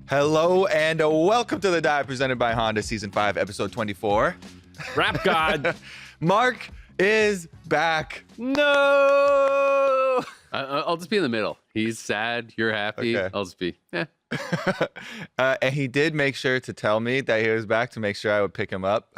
Hello and welcome to The Dive presented by Honda Season 5, Episode 24. Rap God. Mark is back. No. I'll just be in the middle. He's sad. You're happy. Okay. I'll just be, And he did make sure to tell me that he was back to make sure I would pick him up.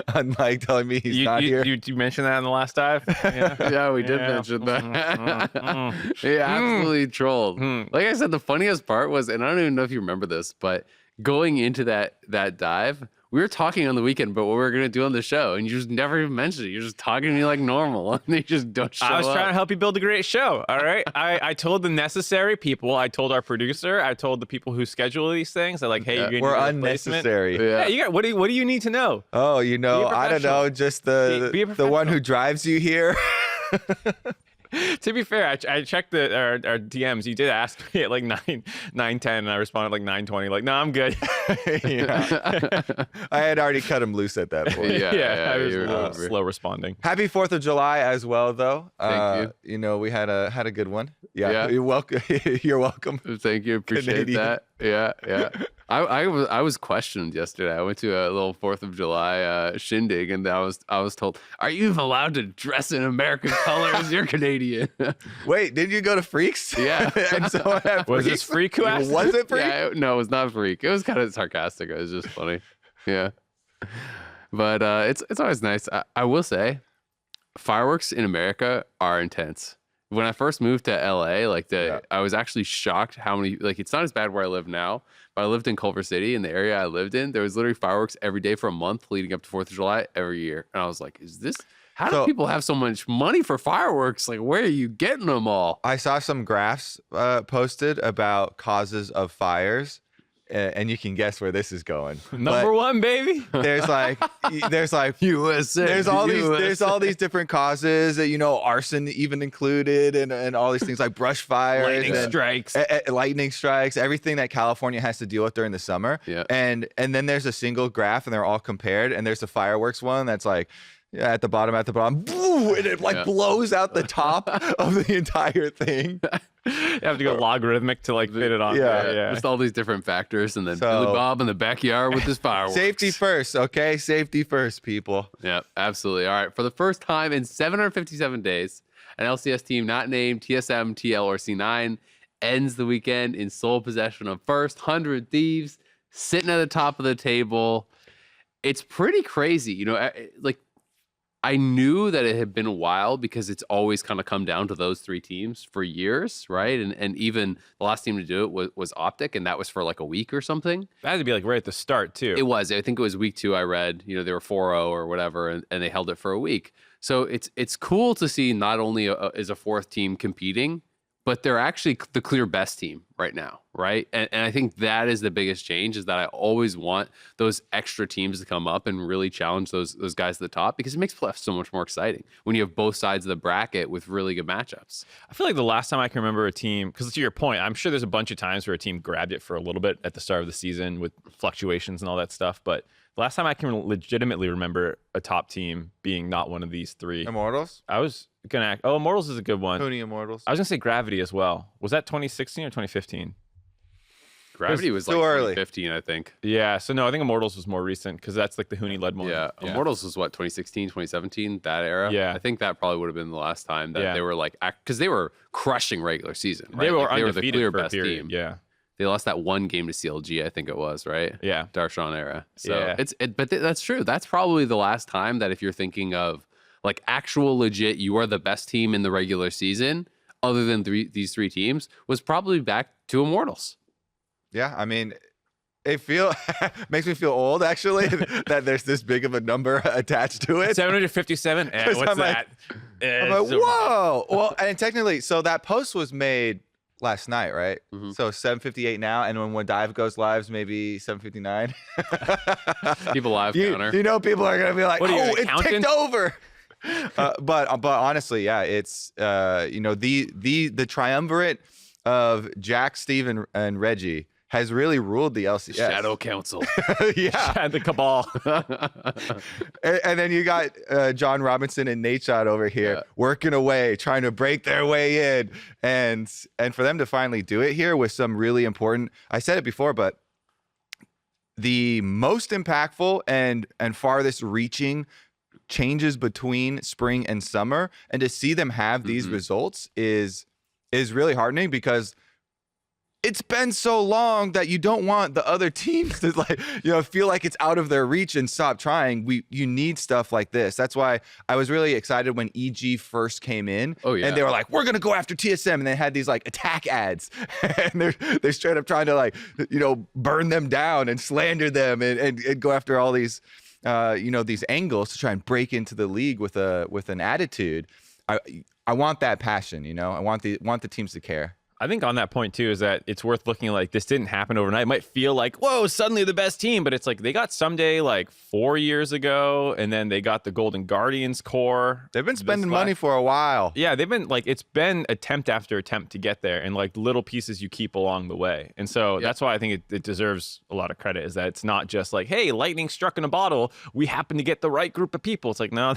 Unlike telling me he's not here. You mentioned that in the last dive? Yeah, Yeah, we did mention that. He absolutely trolled. Like I said, the funniest part was, and I don't even know if you remember this, but going into that dive, we were talking on the weekend about what we were going to do on the show, and you just never even mentioned it. You're just talking to me like normal, and you just don't show up. I was trying to help you build a great show, all right? I told the necessary people. I told our producer. I told the people who schedule these things. They're like, hey, you're going to We're need a replacement. unnecessary. Yeah. Yeah, what do you need to know? Oh, you know, I don't know, just Be a the one who professional. drives you here. To be fair, I checked our DMs. You did ask me at like 9:10, and I responded like 9:20. Like, no, I'm good. Yeah. I had already cut him loose at that point. I was a you're little over. slow responding. Happy 4th of July as well, though. Thank you. You know, we had a good one. Yeah. Yeah. You're welcome. You're welcome. Thank you. Appreciate Canadian. that. Yeah. I was questioned yesterday. I went to a little 4th of July shindig, and I was told, "Are you even allowed to dress in American colors? You're Canadian." Wait, didn't you go to Freaks? Yeah. And so at Was Freaks- this Freak who asked? Was it Freak? Yeah, no, it was not freak. It was kind of sarcastic. It was just funny. Yeah. But it's always nice. I will say, fireworks in America are intense. When I first moved to LA, I was actually shocked how many, it's not as bad where I live now, but I lived in Culver City, in the area I lived in, there was literally fireworks every day for a month leading up to 4th of July every year. And I was like, how do So- people have so much money for fireworks? Like, where are you getting them all? I saw some graphs posted about causes of fires, and you can guess where this is going. Number one, baby. There's like USA. there's all these different causes that, you know, arson even included, and all these things like brush fires, Lightning and, strikes. lightning strikes, everything that California has to deal with during the summer. Yeah. And then there's a single graph, and they're all compared, and there's a fireworks one that's like, yeah, at the bottom, boo, and it blows out the top of the entire thing. You have to go logarithmic to like fit it on. Yeah. Just all these different factors, and then So- Billy Bob in the backyard with his fireworks. Safety first, okay? Safety first, people. Yeah, absolutely. All right. For the first time in 757 days, an LCS team not named TSM, TL, or C9 ends the weekend in sole possession of first 100 Thieves, sitting at the top of the table. It's pretty crazy. You know, I knew that it had been a while because it's always kind of come down to those three teams for years, right? And even the last team to do it was Optic, and that was for like a week or something. That had to be like right at the start too. It was. I think it was week 2. I read, you know, they were 4-0 or whatever, and they held it for a week. So it's cool to see not only is a fourth team competing, but they're actually the clear best team right now, right? And I think that is the biggest change, is that I always want those extra teams to come up and really challenge those guys at the top, because it makes playoffs so much more exciting when you have both sides of the bracket with really good matchups. I feel like the last time I can remember a team, because to your point, I'm sure there's a bunch of times where a team grabbed it for a little bit at the start of the season with fluctuations and all that stuff, but the last time I can legitimately remember a top team being not one of these three. Immortals? I was gonna act. Oh, Immortals is a good one. Hoonie Immortals? I was gonna say Gravity as well. Was that 2016 or 2015, Gravity was too like early. 2015, I think. Yeah. So no, I think Immortals was more recent because that's like the Hoonie led one. Yeah. Immortals was what, 2016, 2017, that era? Yeah. I think that probably would have been the last time that they were like, because they were crushing regular season, right? They were Like, undefeated the clear for a best period. team. Yeah. They lost that one game to CLG, I think it was, right? Yeah. Darshan era. So Yeah. that's true. That's probably the last time that if you're thinking of like actual legit, you are the best team in the regular season, other than these three teams, was probably back to Immortals. Yeah, I mean, makes me feel old, actually, that there's this big of a number attached to it. 757. 'Cause What's I'm like- that? I'm like, whoa. Well, and technically, so that post was made last night, right? Mhm. So 7:58 now, and when Dive goes live, maybe 7:59. People live counter. You know, people are gonna be like, What are you, "Oh, an it accountant?" ticked over." But honestly, yeah, it's you know, the triumvirate of Jack, Steve, and Reggie has really ruled the LCS. Shadow Council. Yeah. The cabal. And then you got John Robinson and Nate Shot over here working away, trying to break their way in. And for them to finally do it here with some really important, I said it before, but the most impactful and farthest reaching changes between spring and summer, and to see them have these results is really heartening, because it's been so long that you don't want the other teams to feel like it's out of their reach and stop trying. You need stuff like this. That's why I was really excited when EG first came in. Oh, yeah. And they were like, we're going to go after TSM. And they had these like attack ads and they're straight up trying to burn them down and slander them and go after all these, these angles to try and break into the league with an attitude. I want that passion, I want the teams to care. I think on that point too is that it's worth looking like this didn't happen overnight. It might feel like, whoa, suddenly the best team, but it's like they got Someday like 4 years ago, and then they got the Golden Guardians core. They've been spending money for a while. Yeah, they've been it's been attempt after attempt to get there, and like little pieces you keep along the way. And so that's why I think it deserves a lot of credit, is that it's not just like, hey, lightning struck in a bottle, we happen to get the right group of people. It's like, no,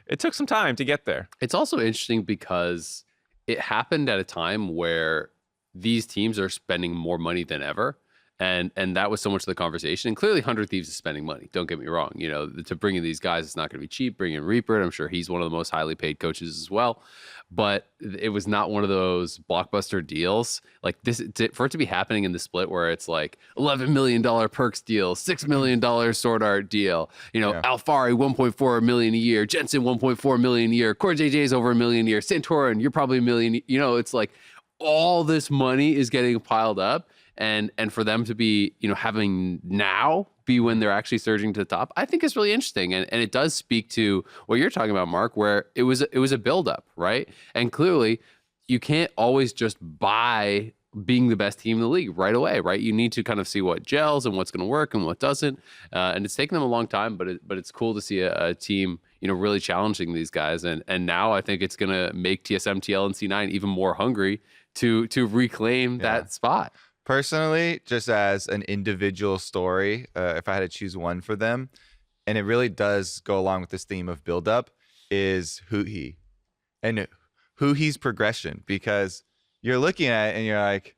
it took some time to get there. It's also interesting because it happened at a time where these teams are spending more money than ever. And that was so much of the conversation. And clearly 100 Thieves is spending money. Don't get me wrong. To bring in these guys, it's not going to be cheap. Bring in Reaper, I'm sure he's one of the most highly paid coaches as well. But it was not one of those blockbuster deals. Like this, for it to be happening in the split where it's like $11 million perks deal, $6 million sword art deal, Alfari 1.4 million a year, Jensen 1.4 million a year, Core JJ's over $1 million a year, Santorin, you're probably $1 million. It's like all this money is getting piled up. And for them to be, having now be when they're actually surging to the top, I think is really interesting. And it does speak to what you're talking about, Mark, where it was a buildup, right? And clearly you can't always just buy being the best team in the league right away, right? You need to kind of see what gels and what's going to work and what doesn't. And it's taken them a long time, but it's cool to see a team, really challenging these guys. And now I think it's going to make TSM, TL, and C9 even more hungry to reclaim that spot. Personally, just as an individual story, if I had to choose one for them, and it really does go along with this theme of build-up, is Huhi. And Huhi's progression, because you're looking at it and you're like,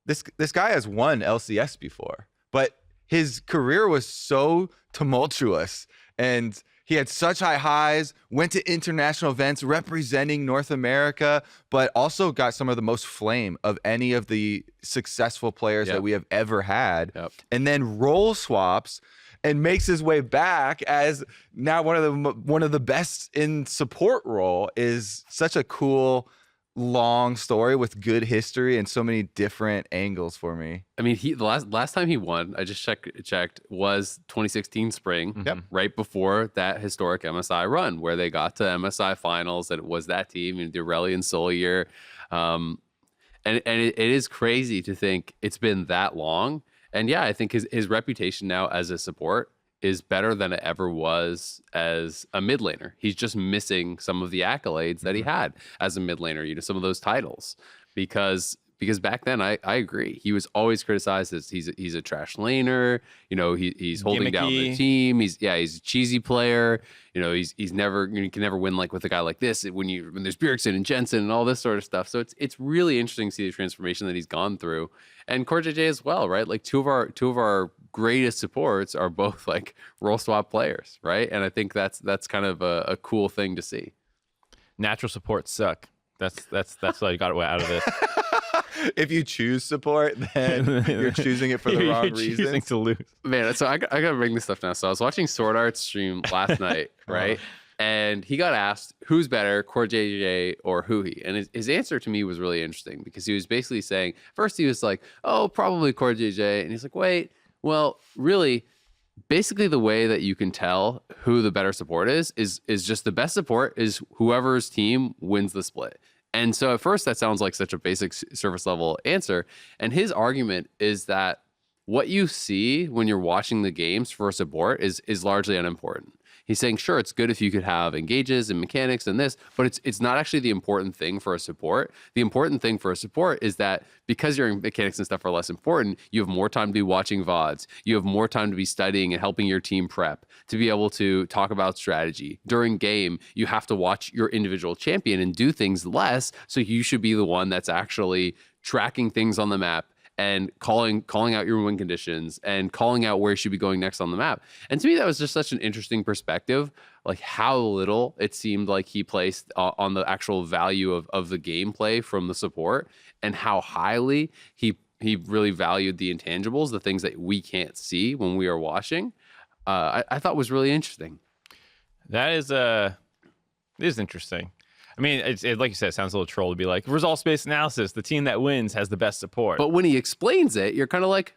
this guy has won LCS before, but his career was so tumultuous, and he had such high highs, went to international events representing North America, but also got some of the most flame of any of the successful players that we have ever had. And then role swaps and makes his way back as now one of the best in support role. Is such a cool, long story with good history and so many different angles for me. I mean, the last time he won, I just checked, was 2016 spring, right before that historic MSI run where they got to MSI finals, and it was that team in the Aurelian Soul year. And it is crazy to think it's been that long. And yeah, I think his reputation now as a support is better than it ever was as a mid laner. He's just missing some of the accolades that he had as a mid laner, some of those titles, because back then I agree, he was always criticized as he's a trash laner, he's holding down the team, he's a cheesy player, he's never, you can never win like with a guy like this when there's Bjergsen and Jensen and all this sort of stuff. So it's really interesting to see the transformation that he's gone through, and Core JJ as well, right? Like two of our greatest supports are both like role swap players, right? And I think that's kind of a cool thing to see. Natural supports suck. That's what I got out of this. If you choose support, then you're choosing it for the wrong reason. Choosing to lose. Man, so I gotta bring this stuff now. So I was watching Sword Art's stream last night, right? And he got asked, who's better, Core JJ or Huhi? And his answer to me was really interesting, because he was basically saying, first he was like, oh, probably Core JJ. And he's like, wait, well, really, basically the way that you can tell who the better support is just the best support is whoever's team wins the split. And so at first that sounds like such a basic surface level answer. And his argument is that what you see when you're watching the games for a support is largely unimportant. He's saying, sure, it's good if you could have engages and mechanics and this, but it's not actually the important thing for a support. The important thing for a support is that because your mechanics and stuff are less important, you have more time to be watching VODs. You have more time to be studying and helping your team prep, to be able to talk about strategy. During game, you have to watch your individual champion and do things less, so you should be the one that's actually tracking things on the map and calling out your win conditions and calling out where you should be going next on the map. And to me, that was just such an interesting perspective, like how little it seemed like he placed on the actual value of the gameplay from the support, and how highly he really valued the intangibles, the things that we can't see when we are watching. I thought was really interesting. That is interesting. I mean, it, like you said, it sounds a little troll to be like, results-based analysis, the team that wins has the best support. But when he explains it, you're kind of like,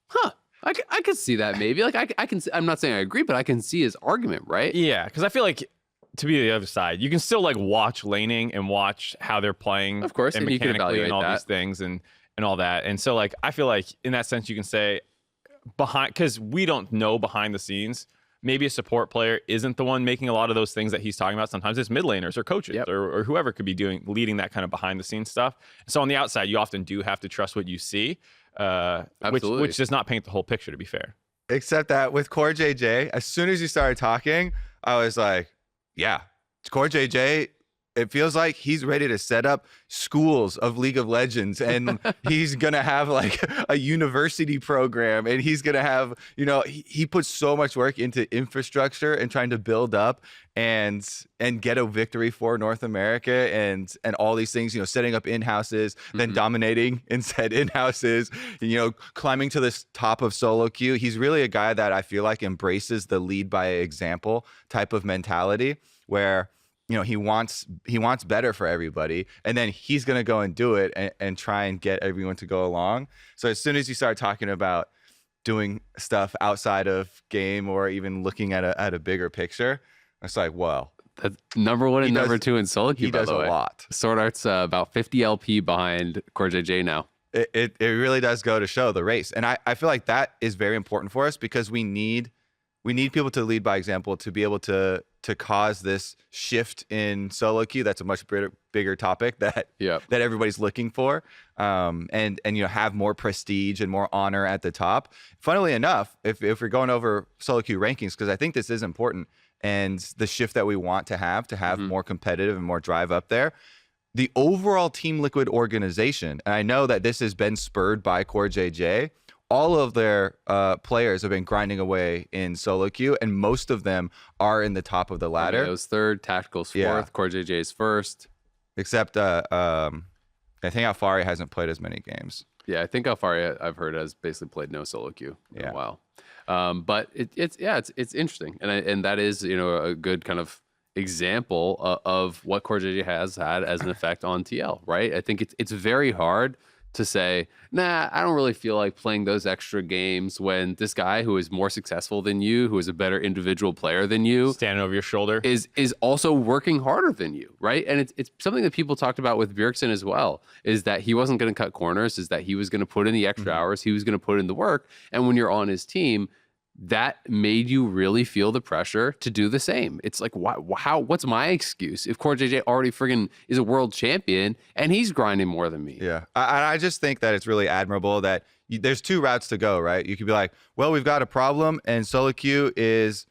huh, I could see that maybe. Like, I can, I'm not saying I agree, but I can see his argument, right? Yeah, because I feel like, to be the other side, you can still like watch laning and watch how they're playing. Of course, and you can mechanically evaluate and all that. these things and all that. And so like, I feel like in that sense, you can say because we don't know behind the scenes, maybe a support player isn't the one making a lot of those things that he's talking about. Sometimes it's mid laners or coaches or whoever could be leading that kind of behind the scenes stuff. So on the outside, you often do have to trust what you see, which does not paint the whole picture, to be fair. Except that with Core JJ, as soon as you started talking, I was like, yeah, Core JJ, it feels like he's ready to set up schools of League of Legends, and he's going to have like a university program, and he's going to have, you know, he puts so much work into infrastructure and trying to build up and get a victory for North America and all these things, you know, setting up in-houses, then dominating in said in-houses, you know, climbing to the top of solo queue. He's really a guy that I feel like embraces the lead by example type of mentality where, you know, he wants better for everybody, and then he's going to go and do it and try and get everyone to go along. So as soon as you start talking about doing stuff outside of game or even looking at a bigger picture, it's like, well, that's number one and number two in solo queue, he does a lot. Sword Art's about 50 LP behind Core JJ now. It really does go to show the race. And I feel like that is very important for us because we need people to lead by example to be able to cause this shift in solo queue. That's a much bigger topic that everybody's looking for, and you know, have more prestige and more honor at the top. Funnily enough, if we're going over solo queue rankings, because I think this is important, and the shift that we want to have more competitive and more drive up there, the overall Team Liquid organization, and I know that this has been spurred by Core JJ, all of their players have been grinding away in solo queue, and most of them are in the top of the ladder. It was third, Tactical's fourth, Core JJ's first. Except I think Alfari hasn't played as many games. Yeah, I think Alfari, I've heard, has basically played no solo queue in a while. But it's interesting, and that is, you know, a good kind of example of what Core JJ has had as an effect on TL, right? I think it's very hard to say, nah, I don't really feel like playing those extra games when this guy who is more successful than you, who is a better individual player than you, standing over your shoulder, is also working harder than you, right? And it's something that people talked about with Bjergsen as well, is that he wasn't going to cut corners, is that he was going to put in the extra hours, he was going to put in the work, and when you're on his team, that made you really feel the pressure to do the same. It's like, what's my excuse if Core JJ already friggin' is a world champion and he's grinding more than me? Yeah, I just think that it's really admirable that there's two routes to go, right? You could be like, well, we've got a problem and solo queue is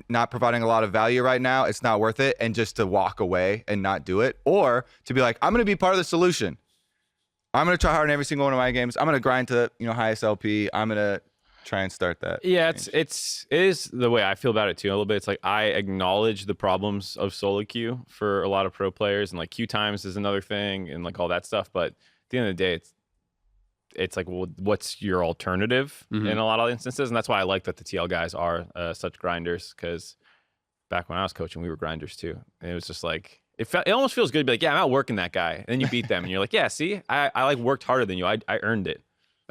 not providing a lot of value right now. It's not worth it. And just to walk away and not do it. Or to be like, I'm going to be part of the solution. I'm going to try hard in every single one of my games. I'm going to grind to, you know, highest LP. I'm going to try and start that. Yeah, it is the way I feel about it too a little bit. It's like I acknowledge the problems of solo queue for a lot of pro players, and like queue times is another thing and like all that stuff. But at the end of the day, it's like, well, what's your alternative in a lot of instances? And that's why I like that the TL guys are such grinders, because back when I was coaching, we were grinders too. And it was just like, it almost feels good to be like, yeah, I'm outworking that guy. And then you beat them and you're like, yeah, see, I like worked harder than you. I earned it.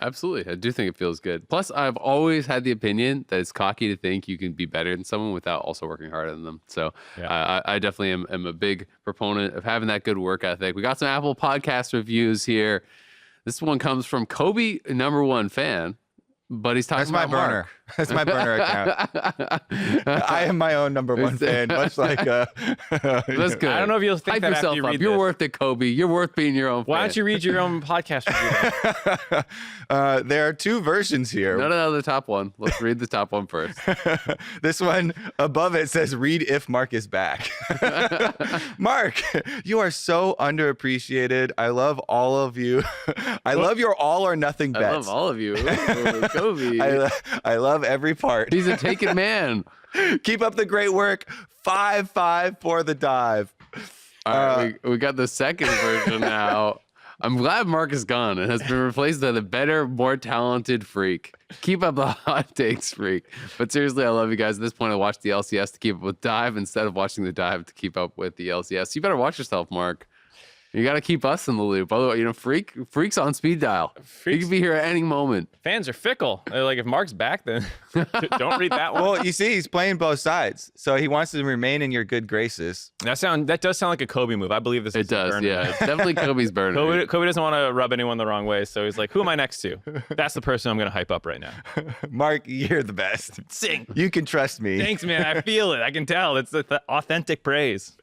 Absolutely. I do think it feels good. Plus, I've always had the opinion that it's cocky to think you can be better than someone without also working harder than them. So I definitely am a big proponent of having that good work ethic. We got some Apple Podcast reviews here. This one comes from Kobe, #1 fan, but he's talking about That's my burner. Mark. That's my burner account. I am my own number one fan, much like That's good. I don't know if you'll think Hype that yourself after you up. read You're this. worth it, Kobe. You're worth being your own Why fan. don't you read your own podcast review? There are two versions here. No, the top one. Let's read the top one first. This one above it says, read if Mark is back. Mark, you are so underappreciated. I love all of you. I love your all or nothing bets. I love all of you. Ooh, Kobe. I love every part. He's a taken man. Keep up the great work. 5-5 for the dive. All right, we got the second version now. I'm glad Mark is gone and has been replaced by the better, more talented Freak. Keep up the hot takes, Freak. But seriously, I love you guys. At this point, I watched the LCS to keep up with Dive instead of watching the Dive to keep up with the LCS. You better watch yourself, Mark. You got to keep us in the loop. Otherwise, you know, Freak's on speed dial. He could be here at any moment. Fans are fickle. They're like, if Mark's back, then don't read that one. Well, you see, he's playing both sides, so he wants to remain in your good graces. That does sound like a Kobe move. I believe this. It does, yeah. It's definitely Kobe's burner. Kobe doesn't want to rub anyone the wrong way, so he's like, who am I next to? That's the person I'm going to hype up right now. Mark, you're the best. Sing. You can trust me. Thanks, man. I feel it. I can tell. It's the authentic praise.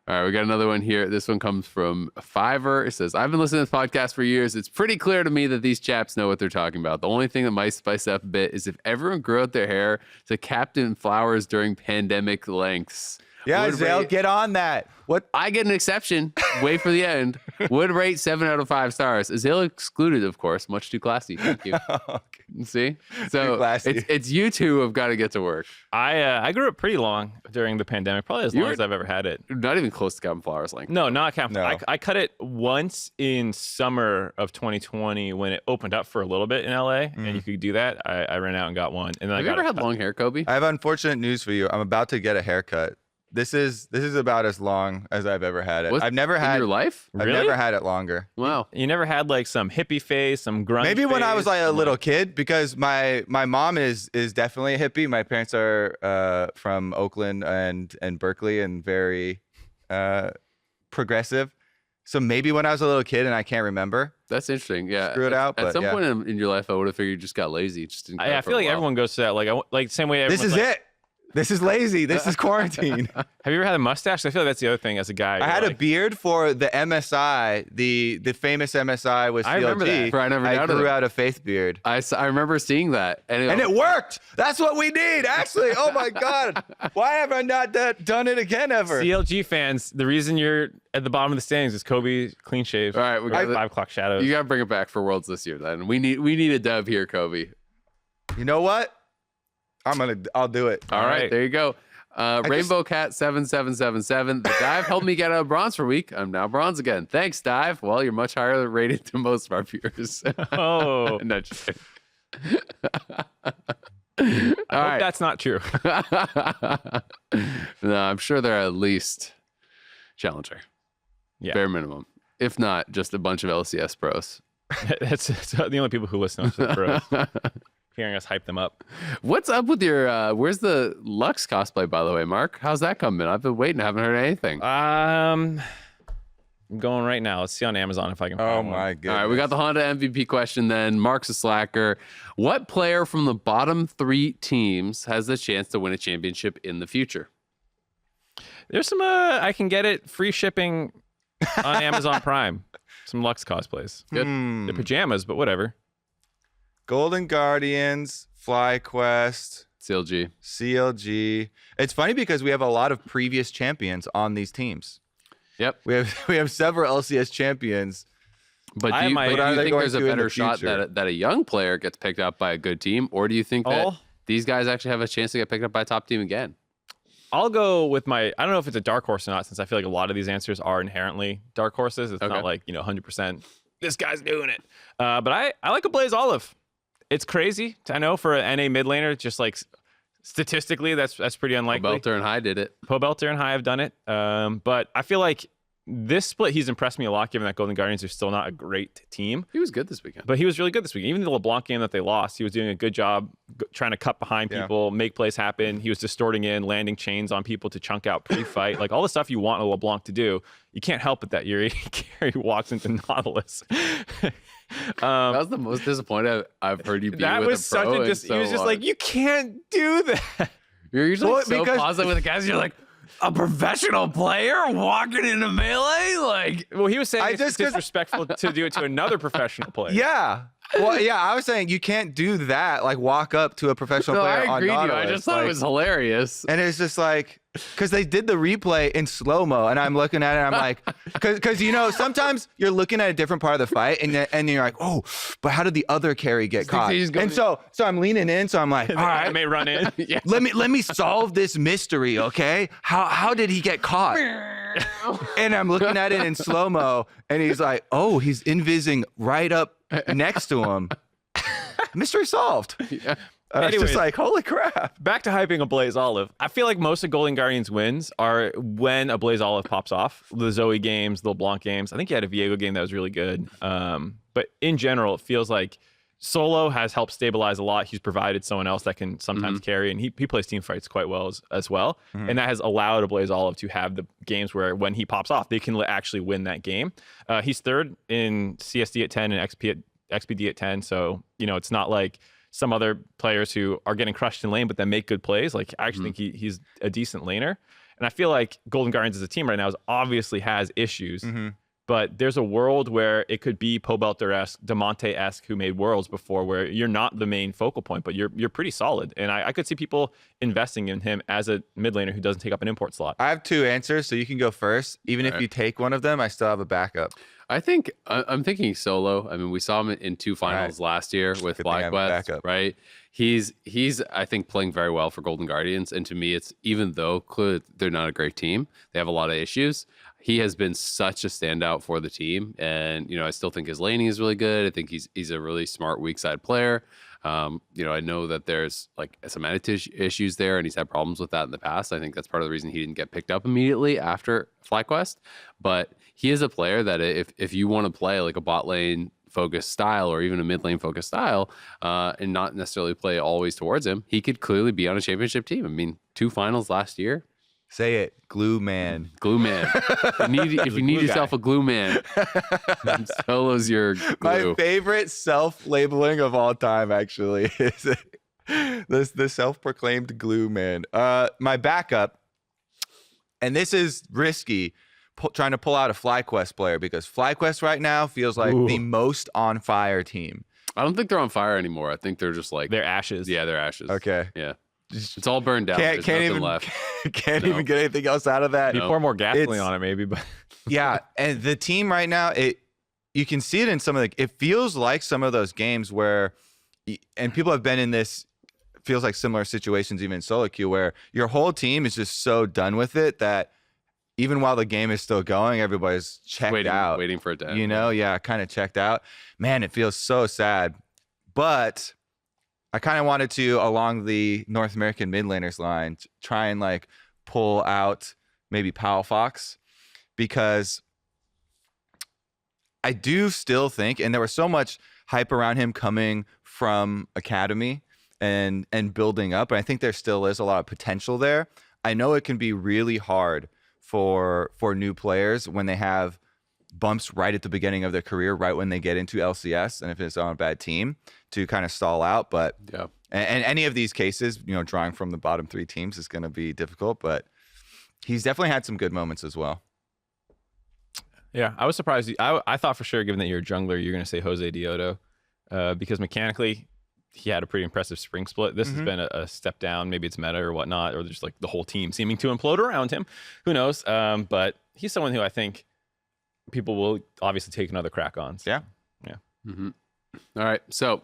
All right, we got another one here. This one comes from Fiverr. It says, I've been listening to this podcast for years. It's pretty clear to me that these chaps know what they're talking about. The only thing that might spice up a bit is if everyone grew out their hair to Captain Flowers during pandemic lengths. Yeah, Would Zale, rate- get on that. What? I get an exception. Wait for the end. Would rate 7 out of 5 stars. Azale excluded, of course. Much too classy. Thank you. See? So classy. it's you two who have got to get to work. I grew up pretty long during the pandemic, probably as long as I've ever had it. Not even close to Captain Flowers length. No, not Captain. No. I cut it once in summer of 2020 when it opened up for a little bit in LA, and you could do that. I ran out and got one, and then Have you ever had long hair, Kobe? I have unfortunate news for you. I'm about to get a haircut. This is about as long as I've ever had it. I've never had in your life? I've Really? never had it longer. Wow. You never had like some hippie face, some grunge. Maybe when I was face, like a some, little kid, because my mom is definitely a hippie. My parents are from Oakland and Berkeley and very progressive. So maybe when I was a little kid and I can't remember. That's interesting. Yeah. Screw it out, At but some yeah. point in your life, I would have figured you just got lazy. Just didn't I feel like everyone goes to that. Like same way. This is it. This is lazy. This is quarantine. Have you ever had a mustache? I feel like that's the other thing as a guy. I had a beard for the MSI, the famous MSI with CLG. I remember that. I never I doubted grew it. out a faith beard. I remember seeing that. And it worked. That's what we need, actually. Oh, my God. Why have I not done it again ever? CLG fans, the reason you're at the bottom of the standings is Kobe clean shave. All right, we got 5 o'clock shadows. You got to bring it back for Worlds this year then. We need a dub here, Kobe. You know what? I'll do it. All right, right. there you go. Rainbow Cat 7777. The Dive helped me get a bronze for a week. I'm now bronze again. Thanks, Dive. Well, you're much higher rated than most of our viewers. Oh, No, just kidding. I hope that's not true. No, I'm sure they're at least challenger. Yeah. Bare minimum. If not, just a bunch of LCS pros. That's the only people who listen to the pros. Hearing us hype them up. What's up with your where's the Lux cosplay, by the way, Mark? How's that coming? I've been waiting, I haven't heard anything. I'm going right now. Let's see on Amazon if I can find Oh, one. my goodness. All right, we got the Honda MVP question then. Mark's a slacker. What player from the bottom 3 teams has the chance to win a championship in the future? There's some I can get it free shipping on Amazon Prime. Some Lux cosplays. Good. They're pajamas, but whatever. Golden Guardians, FlyQuest, CLG. It's funny because we have a lot of previous champions on these teams. Yep. We have several LCS champions. But I do you, might- but What do are you they think going there's a to in better the shot future? that a young player gets picked up by a good team? Or do you think that Oh. these guys actually have a chance to get picked up by a top team again? I'll go with I don't know if it's a dark horse or not, since I feel like a lot of these answers are inherently dark horses. It's Okay. not like, 100%, this guy's doing it. But I like a Blaze Olive. It's crazy, I know, for an NA mid laner, just like statistically, that's pretty unlikely. Belter and High did it. Pobelter and High have done it. But I feel like this split, he's impressed me a lot, given that Golden Guardians are still not a great team. He was good this weekend. But he was really good this week. Even the LeBlanc game that they lost, he was doing a good job trying to cut behind people, make plays happen. He was distorting in, landing chains on people to chunk out pre-fight. Like all the stuff you want a LeBlanc to do. You can't help it that year. Gary walks into Nautilus. That was the most disappointed I've heard you be That with was a pro. such a in he so was just long. like, you can't do that. You're usually Well, so because- positive with the guys. You're like, a professional player walking into melee? Like, Well, he was saying it's just- disrespectful to do it to another professional player. Yeah. Well, yeah, I was saying you can't do that. Like walk up to a professional no, I player on agreed with you. I Nautilus, just thought it like- was hilarious. And it's just like, because they did the replay in slow mo, and I'm looking at it, and I'm like, because sometimes you're looking at a different part of the fight, and you're like, oh, but how did the other carry get caught? he's going- And so I'm leaning in, so I'm like, all I right, may run in. Yeah. let me solve this mystery, okay? How did he get caught? And I'm looking at it in slow mo, and he's like, oh, he's invising right up next to him. Mystery solved. Yeah. It's Anyways. just like, holy crap. Back to hyping a Blaze Olive. I feel like most of Golden Guardians wins are when a Blaze Olive pops off. The Zoe games, the LeBlanc games. I think he had a Viego game that was really good. But in general, it feels like Solo has helped stabilize a lot. He's provided someone else that can sometimes carry, and he plays team fights quite well as well. And that has allowed a Blaze Olive to have the games where when he pops off, they can actually win that game. He's third in CSD at 10 and XPD at 10. So, it's not like some other players who are getting crushed in lane, but then make good plays. Like, I actually think he's a decent laner. And I feel like Golden Guardians as a team right now obviously has issues, but there's a world where it could be Pobelter-esque, Demonte-esque, who made Worlds before, where you're not the main focal point, but you're pretty solid. And I could see people investing in him as a mid laner who doesn't take up an import slot. I have two answers, so you can go first. Even if you take one of them, I still have a backup. I think I'm thinking Solo. I mean, we saw him in two finals last year with Good thing I have a FlyQuest, backup. right? He's I think playing very well for Golden Guardians, and to me, it's even though clearly they're not a great team, they have a lot of issues. He has been such a standout for the team, and I still think his laning is really good. I think he's a really smart weak side player. I know that there's like some attitude issues there, and he's had problems with that in the past. I think that's part of the reason he didn't get picked up immediately after FlyQuest. But he is a player that if you want to play like a bot lane focused style or even a mid lane focused style, and not necessarily play always towards him, he could clearly be on a championship team. I mean, 2 finals last year. Say it, glue man. Glue man. If you need yourself a glue man, Solo's your glue. My favorite self-labeling of all time, actually, is the self-proclaimed glue man. My backup, and this is risky, trying to pull out a FlyQuest player, because FlyQuest right now feels like the most on fire team. I don't think they're on fire anymore. I think they're just like They're ashes. Yeah, they're ashes. Okay. Yeah. It's all burned down. Can't There's nothing even left. can't No. even get anything else out of that. You No. pour more gasoline It's- on it, maybe, but Yeah, and the team right now, you can see it in some of it feels like some of those games where, and people have been in this, feels like similar situations even in solo queue, where your whole team is just so done with it that even while the game is still going, everybody's checked out. Waiting for it to end. Yeah, kind of checked out. Man, it feels so sad. But I kind of wanted to, along the North American mid laners line, try and like pull out maybe Powell Fox, because I do still think, and there was so much hype around him coming from Academy and building up, and I think there still is a lot of potential there. I know it can be really hard for new players when they have bumps right at the beginning of their career, right when they get into LCS, and if it's on a bad team, to kind of stall out. But Yeah. and any of these cases, drawing from the bottom 3 teams is going to be difficult, but he's definitely had some good moments as well. yeah, I was surprised. I thought for sure, given that you're a jungler, you're going to say Jose Dioto, because mechanically, he had a pretty impressive spring split. This has been a step down. Maybe it's meta or whatnot, or just like the whole team seeming to implode around him. Who knows? But he's someone who I think people will obviously take another crack on. So, Yeah. Mm-hmm. All right. So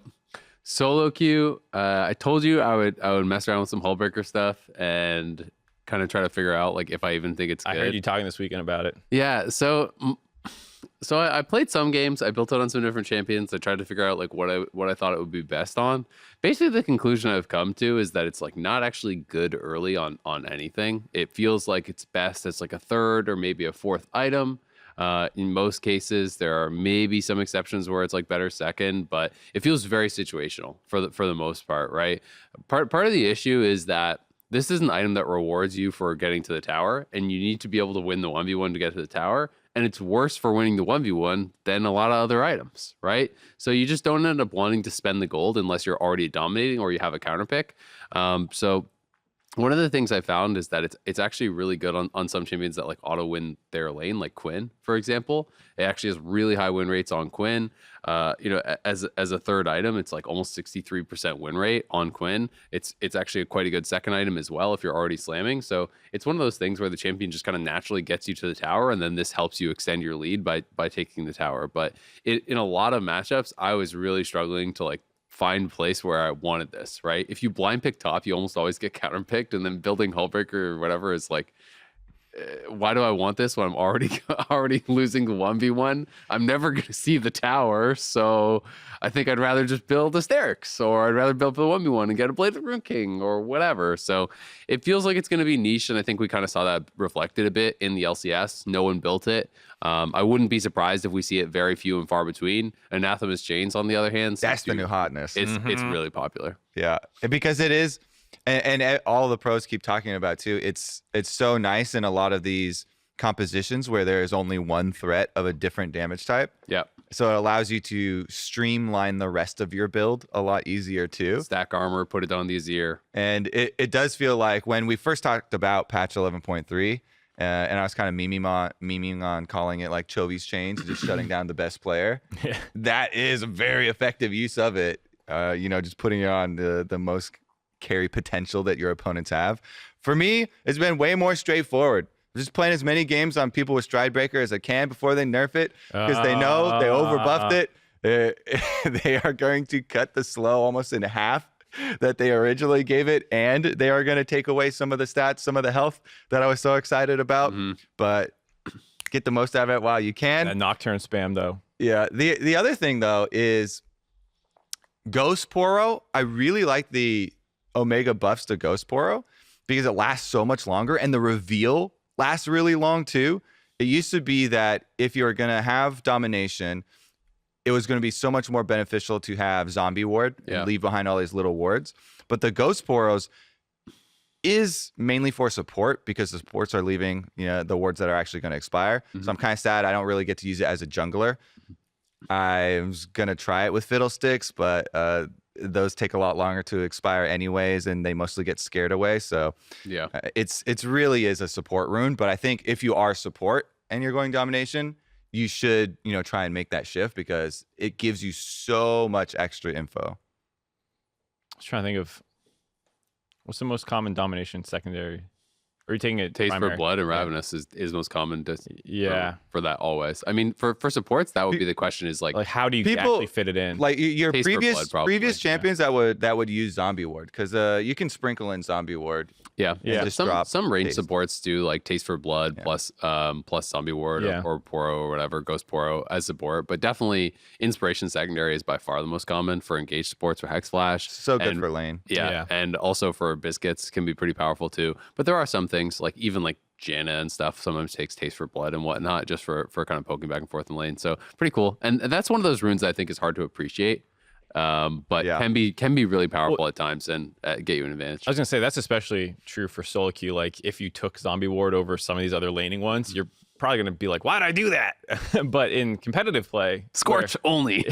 solo queue. I told you I would mess around with some Hullbreaker stuff and kind of try to figure out like if I even think it's good. I heard you talking this weekend about it. Yeah. So I played some games. I built it on some different champions. I tried to figure out like what I thought it would be best on. Basically, the conclusion I've come to is that it's like not actually good early on anything. It feels like it's best as like a 3rd or maybe a 4th item. In most cases, there are maybe some exceptions where it's like better 2nd, but it feels very situational for the most part, right? Part of the issue is that this is an item that rewards you for getting to the tower, and you need to be able to win the 1v1 to get to the tower. And it's worse for winning the 1v1 than a lot of other items, right? So you just don't end up wanting to spend the gold unless you're already dominating or you have a counter pick. So one of the things I found is that it's actually really good on some champions that like auto win their lane, like Quinn, for example. It actually has really high win rates on Quinn. As a third item, it's like almost 63% win rate on Quinn. It's actually quite a good second item as well if you're already slamming. So it's one of those things where the champion just kind of naturally gets you to the tower, and then this helps you extend your lead by taking the tower. But in a lot of matchups, I was really struggling to like find place where I wanted this, right? If you blind pick top, you almost always get counter picked, and then building Hullbreaker or whatever is like, why do I want this when I'm already losing the 1v1? I'm never going to see the tower, so I think I'd rather just build a Sterix, or I'd rather build the 1v1 and get a Blade of the Rune King or whatever. So it feels like it's going to be niche, and I think we kind of saw that reflected a bit in the LCS. No one built it. I wouldn't be surprised if we see it very few and far between. Anathema's Chains, on the other hand, That's the new hotness. It's really popular. Yeah, because it is, and all the pros keep talking about too. It's so nice in a lot of these compositions where there is only one threat of a different damage type. Yeah. So it allows you to streamline the rest of your build a lot easier too. Stack armor, put it down the Azir. And it does feel like when we first talked about patch 11.3, and I was kind of memeing on calling it like Chovy's Chains, just shutting down the best player. Yeah. That is a very effective use of it. Just putting it on the most carry potential that your opponents have. For me, it's been way more straightforward. I'm just playing as many games on people with stridebreaker as I can before they nerf it, because they know they overbuffed it. They are going to cut the slow almost in half that they originally gave it, and they are going to take away some of the stats, some of the health that I was so excited about. But get the most out of it while you can. That nocturne spam though. Yeah. The other thing though is Ghost Poro. I really like the Omega buffs to Ghost Poro because it lasts so much longer, and the reveal lasts really long too. It used to be that if you're going to have domination, it was going to be so much more beneficial to have zombie ward and leave behind all these little wards. But the Ghost Poros is mainly for support, because the supports are leaving the wards that are actually going to expire. So I'm kind of sad I don't really get to use it as a jungler. I was going to try it with Fiddlesticks, but those take a lot longer to expire anyways, and they mostly get scared away. So yeah, it's really is a support rune. But I think if you are support and you're going domination, you should try and make that shift, because it gives you so much extra info. I was trying to think of what's the most common domination secondary. Are you taking it Taste primary? for Blood and Ravenous is most common for that always. I mean, for supports, that would be the question, is like how do you actually fit it in? Like your Taste for Blood, probably. previous champions that would use zombie ward, because you can sprinkle in zombie ward. Yeah. Just some range taste. supports do like Taste for Blood plus zombie ward or Poro or whatever, Ghost Poro as support. But definitely Inspiration secondary is by far the most common for engaged supports, for Hex Flash. So good for lane. Yeah, and also for Biscuits can be pretty powerful too. But there are some things like even like Janna and stuff sometimes takes Taste for Blood and whatnot, just for kind of poking back and forth in lane. So pretty cool. And that's one of those runes that I think is hard to appreciate. But can be really powerful at times and get you an advantage. I was gonna say that's especially true for solo queue. Like if you took zombie ward over some of these other laning ones, you're probably gonna be like, why did I do that? But in competitive play, Scorch only.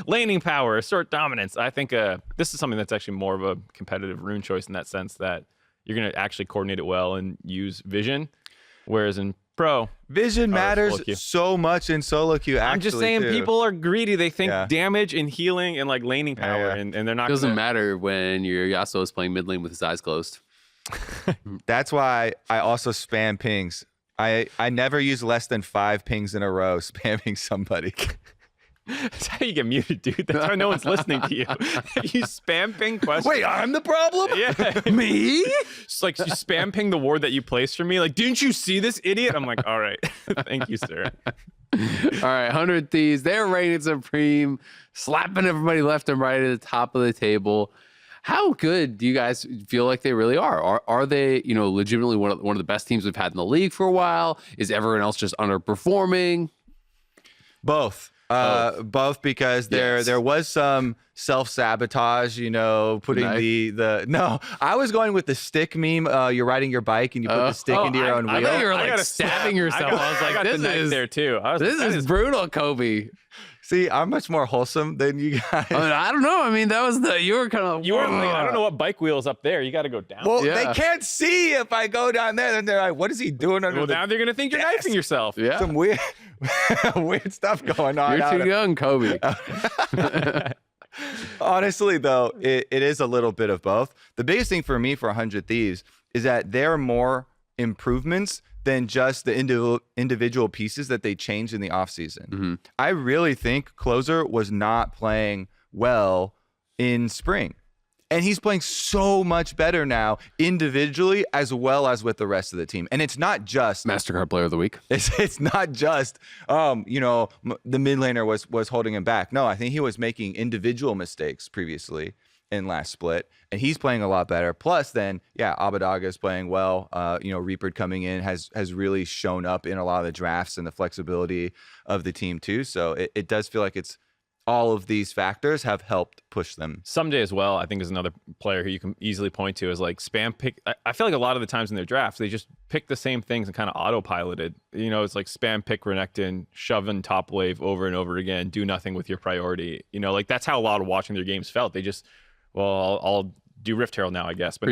Laning power, assert dominance. I think this is something that's actually more of a competitive rune choice in that sense, that you're gonna actually coordinate it well and use vision, whereas in pro, vision matters so much in solo queue. Actually, I'm just saying, too. people are greedy. They think damage and healing and like laning power, and they're not. It doesn't matter when your Yasuo is playing mid lane with his eyes closed. That's why I also spam pings. I never use less than 5 pings in a row spamming somebody. That's how you get muted, dude. That's why no one's listening to you. You spam ping questions. Wait, I'm the problem? Yeah. Me? It's like you spam ping the ward that you placed for me. Like, didn't you see this, idiot? I'm like, all right. Thank you, sir. All right, 100 Thieves. They're reigning supreme, slapping everybody left and right at the top of the table. How good do you guys feel like they really are? Are they, legitimately one of the best teams we've had in the league for a while? Is everyone else just underperforming? Both. Both, because there was some self-sabotage, putting Knife? no, I was going with the stick meme. You're riding your bike and you put the stick into your own I wheel. thought you were like stabbing yourself. I was like, I got this the knife is there too. this is brutal, Kobe. See, I'm much more wholesome than you guys. I don't know. I mean, that was you were kind of. You were like, I don't know what bike wheel's up there. You got to go down. Well, Yeah. they can't see if I go down there. Then they're like, "What is he doing under Well, the?" now they're gonna think you're knifing yourself. Yeah, Some weird, weird stuff going on. you're too young, Kobe. Honestly, though, it is a little bit of both. The biggest thing for me for 100 Thieves is that there are more improvements than just the individual pieces that they changed in the offseason. Mm-hmm. I really think Closer was not playing well in spring. And he's playing so much better now individually as well as with the rest of the team. And it's not just MasterCard Player of the Week. it's not just the mid laner was holding him back. No, I think he was making individual mistakes previously in last split, and he's playing a lot better. Plus, then Abadaga is playing well. Reaper coming in has really shown up in a lot of the drafts and the flexibility of the team too. So it does feel like it's all of these factors have helped push them. Someday as well, I think, is another player who you can easily point to as like spam pick. I feel like a lot of the times in their drafts, they just pick the same things and kind of autopiloted. It's like spam pick Renekton, shoving top wave over and over again, do nothing with your priority. Like that's how a lot of watching their games felt. They just, I'll do Rift Herald now, I guess. But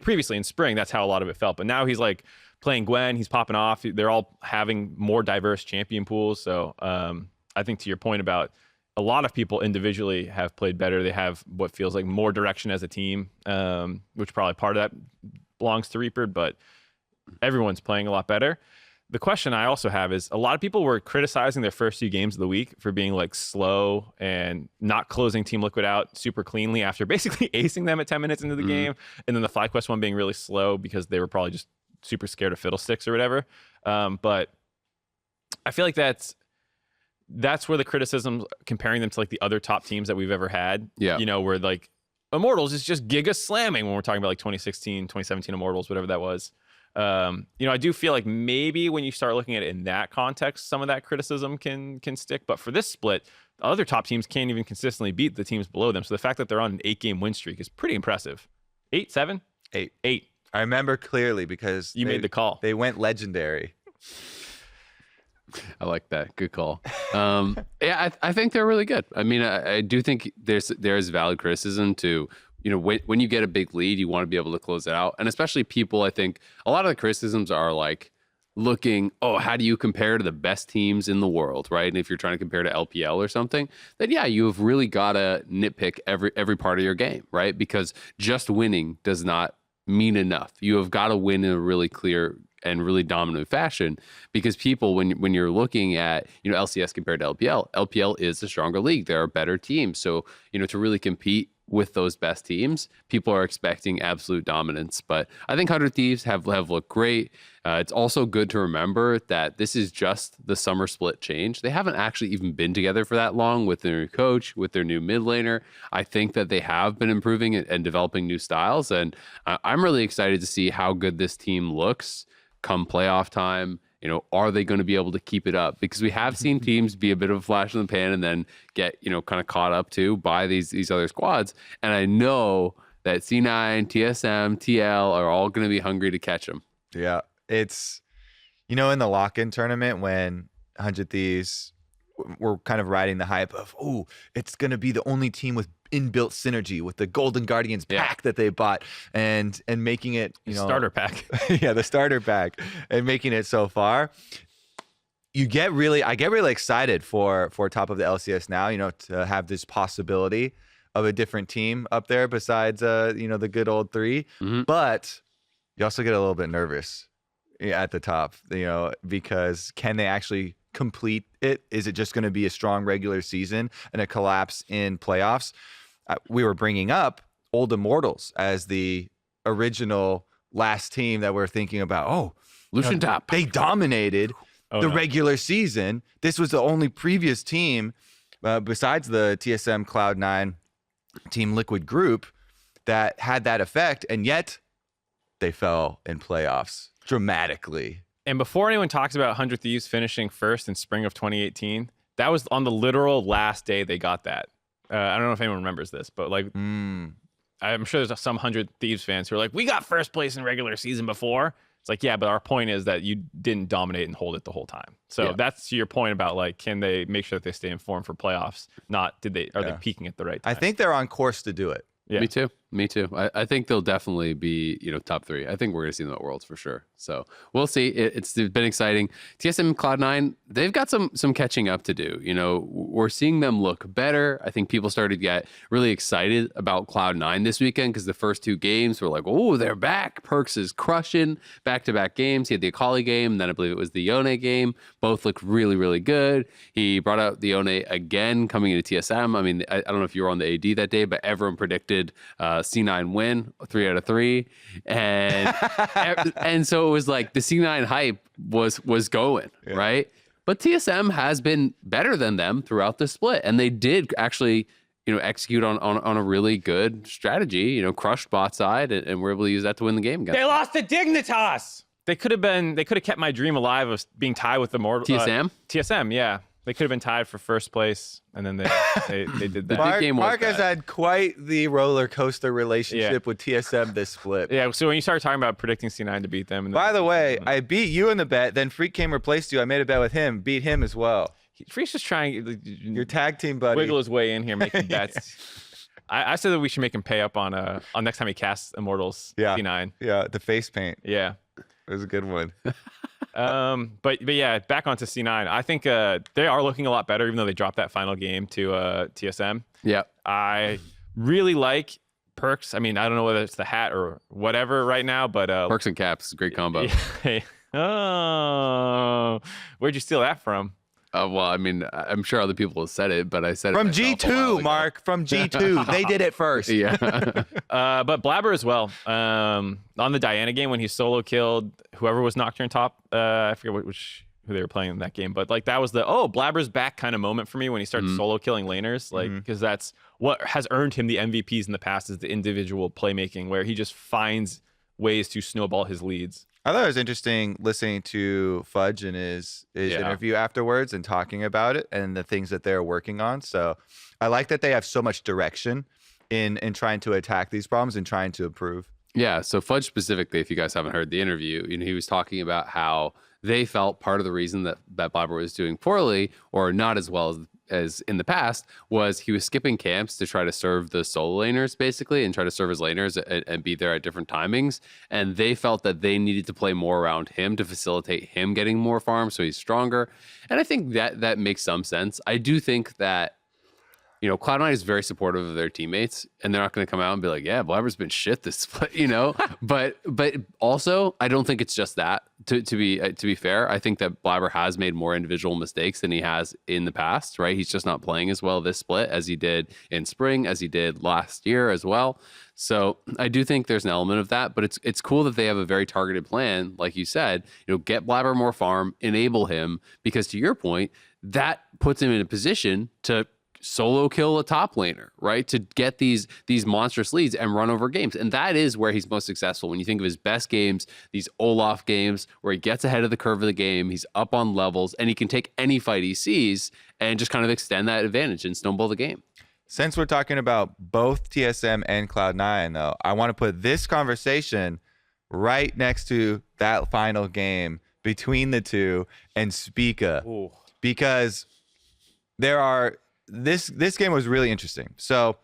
previously in spring, that's how a lot of it felt. But now he's like playing Gwen, he's popping off. They're all having more diverse champion pools. So I think to your point about a lot of people individually have played better. They have what feels like more direction as a team, which probably part of that belongs to Reaper, but everyone's playing a lot better. The question I also have is a lot of people were criticizing their first few games of the week for being like slow and not closing Team Liquid out super cleanly after basically acing them at 10 minutes into the game. And then the FlyQuest one being really slow because they were probably just super scared of fiddlesticks or whatever. But I feel like that's where the criticism comparing them to like the other top teams that we've ever had, where like Immortals is just giga slamming when we're talking about like 2016, 2017 Immortals, whatever that was. I do feel like maybe when you start looking at it in that context, some of that criticism can stick. But for this split, the other top teams can't even consistently beat the teams below them. So the fact that they're on an 8-game win streak is pretty impressive. 8, 7? 8. I remember clearly because you made the call. They went legendary. I like that. Good call. I think they're really good. I mean, I do think there's valid criticism to, when you get a big lead, you want to be able to close it out. And especially people, I think a lot of the criticisms are like looking, how do you compare to the best teams in the world, right? And if you're trying to compare to LPL or something, then you have really got to nitpick every part of your game, right? Because just winning does not mean enough. You have got to win in a really clear and really dominant fashion, because people, when you're looking at LCS compared to LPL is a stronger league. There are better teams, so to really compete with those best teams, people are expecting absolute dominance. But I think 100 Thieves have looked great. It's also good to remember that this is just the summer split change. They haven't actually even been together for that long with their new coach, with their new mid laner. I think that they have been improving and developing new styles, and I'm really excited to see how good this team looks come playoff time. Are they going to be able to keep it up? Because we have seen teams be a bit of a flash in the pan and then get, kind of caught up to by these other squads. And I know that C9, TSM, TL are all going to be hungry to catch them. Yeah. It's, in the lock-in tournament when 100 Thieves were kind of riding the hype of, it's going to be the only team with inbuilt synergy with the Golden Guardians pack that they bought and making it, starter pack. The starter pack, and making it so far. I get really excited for top of the LCS now, to have this possibility of a different team up there besides, the good old 3. Mm-hmm. But you also get a little bit nervous at the top, because can they actually complete it? Is it just going to be a strong regular season and a collapse in playoffs? We were bringing up Old Immortals as the original last team that we're thinking about. Lucian top. They dominated regular season. This was the only previous team besides the TSM Cloud9 Team Liquid group that had that effect, and yet they fell in playoffs dramatically. And before anyone talks about 100 Thieves finishing first in spring of 2018, That was on the literal last day they got that. I don't know if anyone remembers this, but like, I'm sure there's some 100 Thieves fans who are like, we got first place in regular season before. It's like, yeah, but our point is that you didn't dominate and hold it the whole time. So that's your point about like, can they make sure that they stay informed for playoffs? Not are they peaking at the right time? I think they're on course to do it. Yeah. Me too. I think they'll definitely be, top 3. I think we're going to see them at Worlds for sure. So we'll see. It's been exciting. TSM and Cloud9, they've got some catching up to do. We're seeing them look better. I think people started to get really excited about Cloud9 this weekend because the first 2 games were like, oh, they're back. Perks is crushing back-to-back games. He had the Akali game, and then I believe it was the Yone game. Both looked really, really good. He brought out the Yone again coming into TSM. I mean, I don't know if you were on the AD that day, but everyone predicted C9 win 3 out of 3, and so it was like the C9 hype was going right, but TSM has been better than them throughout the split, and they did actually execute on a really good strategy, crushed bot side, and were able to use that to win the game again. They lost to Dignitas. They could have kept my dream alive of being tied with the more TSM, yeah. They could have been tied for first place, and then they did that. Mark has had quite the roller coaster relationship with TSM this split. Yeah, so when you started talking about predicting C9 to beat them. And by the way, I beat you in the bet, then Freak came replaced you. I made a bet with him, beat him as well. Freak's just trying your tag team buddy. Wiggle his way in here making bets. I said that we should make him pay up on next time he casts Immortals C9. Yeah, the face paint. Yeah. It was a good one. But yeah, back onto C9. I think they are looking a lot better, even though they dropped that final game to TSM. Yeah. I really like Perks. I mean, I don't know whether it's the hat or whatever right now, but Perks and Caps, great combo. Oh, where'd you steal that from? Well, I mean, I'm sure other people have said it, but I said from it G2, Mark. From G2, they did it first. Yeah. But Blabber as well. On the Diana game when he solo killed whoever was Nocturne top. I forget who they were playing in that game, but like that was the Blabber's back kind of moment for me when he started solo killing laners, like because that's what has earned him the MVPs in the past is the individual playmaking where he just finds ways to snowball his leads. I thought it was interesting listening to Fudge in his interview afterwards and talking about it and the things that they're working on. So I like that they have so much direction in trying to attack these problems and trying to improve. Yeah. So Fudge specifically, if you guys haven't heard the interview, he was talking about how they felt part of the reason that Blabber was doing poorly or not as well as in the past was he was skipping camps to try to serve the solo laners basically and try to serve his laners and be there at different timings. And they felt that they needed to play more around him to facilitate him getting more farm so he's stronger. And I think that makes some sense. I do think that Cloud9 is very supportive of their teammates, and they're not going to come out and be like, "Yeah, Blabber's been shit this split," But also, I don't think it's just that. To be fair, I think that Blabber has made more individual mistakes than he has in the past. Right? He's just not playing as well this split as he did in spring, as he did last year as well. So I do think there's an element of that, but it's cool that they have a very targeted plan, like you said. Get Blabber more farm, enable him, because to your point, that puts him in a position to solo kill a top laner, right? To get these monstrous leads and run over games. And that is where he's most successful. When you think of his best games, these Olaf games where he gets ahead of the curve of the game, he's up on levels, and he can take any fight he sees and just kind of extend that advantage and snowball the game. Since we're talking about both TSM and Cloud9, though, I want to put this conversation right next to that final game between the two and Spica. Ooh. Because there are... This game was really interesting. So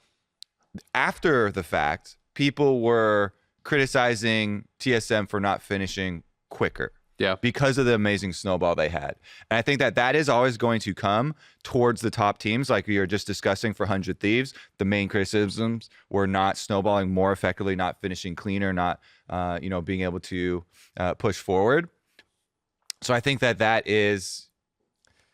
after the fact, people were criticizing TSM for not finishing quicker. Yeah. Because of the amazing snowball they had. And I think that is always going to come towards the top teams like we were just discussing for 100 Thieves. The main criticisms were not snowballing more effectively, not finishing cleaner, not being able to push forward. So I think that is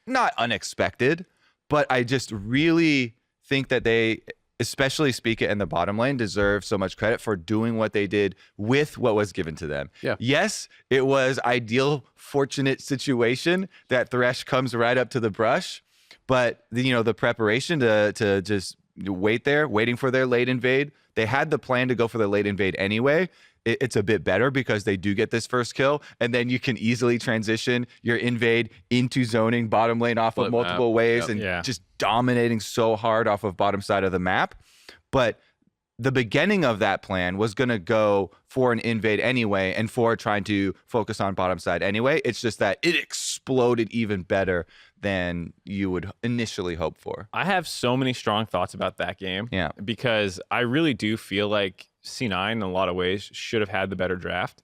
not unexpected. But I just really think that they, especially Spica and the bottom lane, deserve so much credit for doing what they did with what was given to them. Yeah. Yes, it was ideal, fortunate situation that Thresh comes right up to the brush, but the preparation to just waiting for their late invade. They had the plan to go for the late invade anyway. it's a bit better because they do get this first kill, and then you can easily transition your invade into zoning bottom lane off of Flip multiple map. ways Yep. and Yeah. just dominating so hard off of bottom side of the map. But the beginning of that plan was going to go for an invade anyway, and for trying to focus on bottom side anyway. It's just that it exploded even better than you would initially hope for. I have so many strong thoughts about that game. Yeah. Because I really do feel like C9 in a lot of ways should have had the better draft.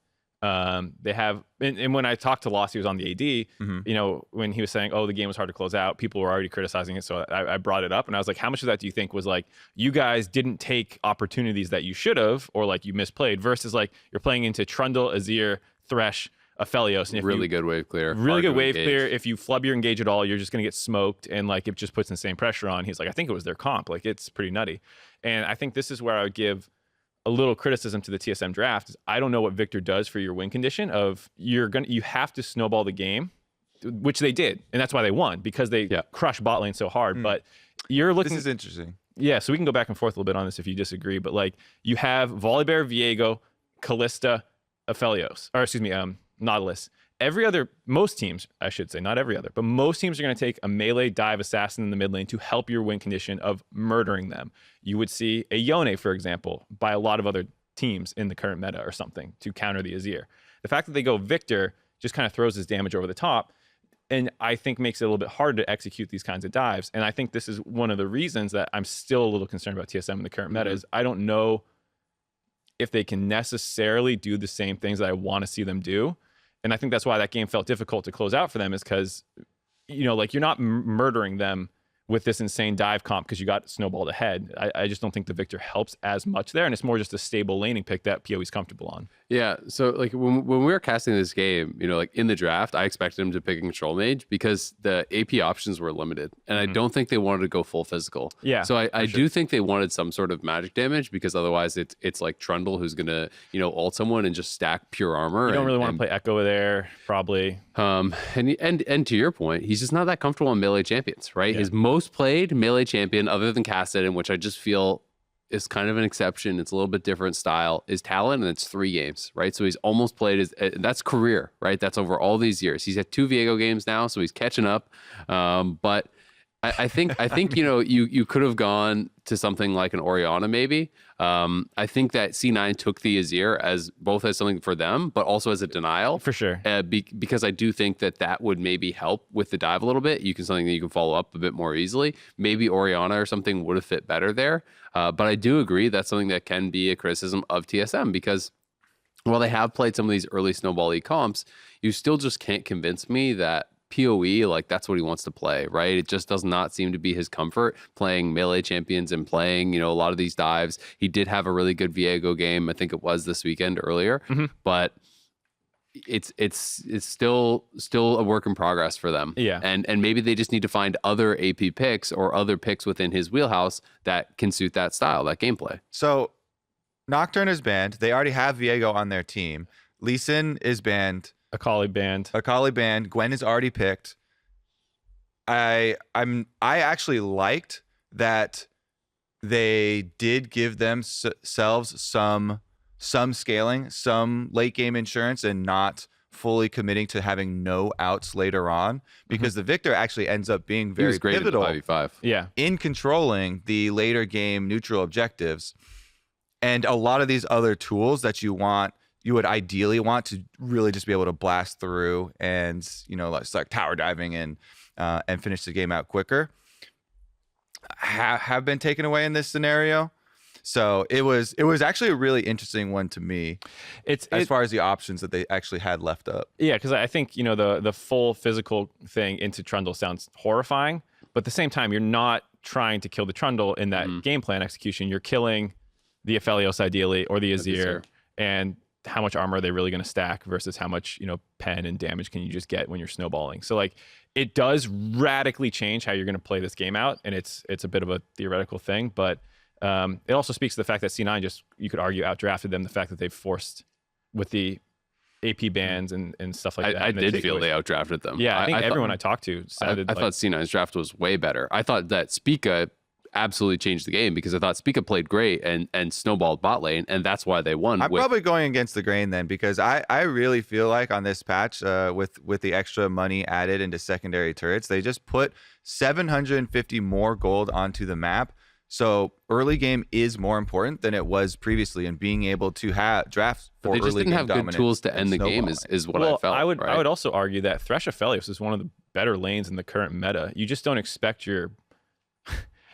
They have, and when I talked to Loss, he was on the AD, you know, when he was saying, oh, the game was hard to close out, people were already criticizing it. So I brought it up and I was like, how much of that do you think was like, you guys didn't take opportunities that you should have, or like you misplayed, versus like you're playing into Trundle, Azir, Thresh, Aphelios. And if Really good wave clear. really Hard good to wave engage. clear. If you flub your engage at all, you're just going to get smoked, and like it just puts insane pressure on. He's like, I think it was their comp. Like it's pretty nutty. And I think this is where I would give a little criticism to the TSM draft. Is I don't know what Victor does for your win condition of you have to snowball the game, which they did, and that's why they won, because they crushed bot lane so hard. But you're looking. This is interesting. Yeah, so we can go back and forth a little bit on this if you disagree, but like you have Volibear, Viego, Callista, Aphelios, or excuse me, Nautilus. Most teams, I should say, not every other, but most teams are going to take a melee dive assassin in the mid lane to help your win condition of murdering them. You would see a Yone, for example, by a lot of other teams in the current meta or something to counter the Azir. The fact that they go Victor just kind of throws his damage over the top, and I think makes it a little bit harder to execute these kinds of dives. And I think this is one of the reasons that I'm still a little concerned about TSM in the current meta is I don't know if they can necessarily do the same things that I want to see them do. And I think that's why that game felt difficult to close out for them, is because, you know, like you're not murdering them with this insane dive comp because you got snowballed ahead. I just don't think the Victor helps as much there. And it's more just a stable laning pick that PoE's comfortable on. Yeah, so like when we were casting this game, you know, like in the draft, I expected him to pick a control mage because the AP options were limited, and I don't think they wanted to go full physical. Yeah, so I do think they wanted some sort of magic damage, because otherwise it's like Trundle who's gonna, you know, ult someone and just stack pure armor. You don't really want to play Echo there, probably. And to your point, he's just not that comfortable on melee champions, right? His most played melee champion, other than Kassadin, which I just feel is kind of an exception, it's a little bit different style, is Talon, and it's 3 games, right? So he's almost played that's career, right? That's over all these years. He's had 2 Viego games now, so he's catching up. But I think you know, you could have gone to something like an Orianna maybe. I think that C9 took the Azir as both as something for them, but also as a denial. For sure. Because I do think that would maybe help with the dive a little bit. Something that you can follow up a bit more easily. Maybe Orianna or something would have fit better there. But I do agree that's something that can be a criticism of TSM, because while they have played some of these early snowball comps, you still just can't convince me that PoE, like that's what he wants to play, right? It just does not seem to be his comfort playing melee champions and playing, you know, a lot of these dives. He did have a really good Viego game, I think it was this weekend earlier, but it's still a work in progress for them. Yeah. And maybe they just need to find other AP picks or other picks within his wheelhouse that can suit that style, that gameplay. So Nocturne is banned. They already have Viego on their team. Lee Sin is banned. Akali banned. Akali banned. Gwen is already picked. I actually liked that they did give themselves some scaling, some late game insurance, and not fully committing to having no outs later on, because the Victor actually ends up being very pivotal in 5v5. in controlling the later game neutral objectives. And a lot of these other tools that you would ideally want to really just be able to blast through and, you know, like tower diving and finish the game out quicker, have been taken away in this scenario. So it was actually a really interesting one to me, as far as the options that they actually had left up. Yeah, because I think, you know, the full physical thing into Trundle sounds horrifying, but at the same time, you're not trying to kill the Trundle in that game plan execution. You're killing the Aphelios ideally, or the Azir, and how much armor are they really going to stack versus how much, you know, pen and damage can you just get when you're snowballing. So like it does radically change how you're going to play this game out, and it's a bit of a theoretical thing, but it also speaks to the fact that C9 just, you could argue, outdrafted them. The fact that they've forced with the AP bans and stuff like that. I did feel they outdrafted them. Yeah, I think everyone I talked to sounded I thought C9's draft was way better. I thought that Spica absolutely changed the game because I thought Spica played great and snowballed bot lane, and that's why they won. I'm probably going against the grain then, because I really feel like on this patch, with the extra money added into secondary turrets, they just put 750 more gold onto the map. So early game is more important than it was previously, and being able to have drafts for They just early didn't game have good dominance tools to and end the game snowballing. is what Well, I felt. I would right? also argue that Thresh Aphelios is one of the better lanes in the current meta. You just don't expect your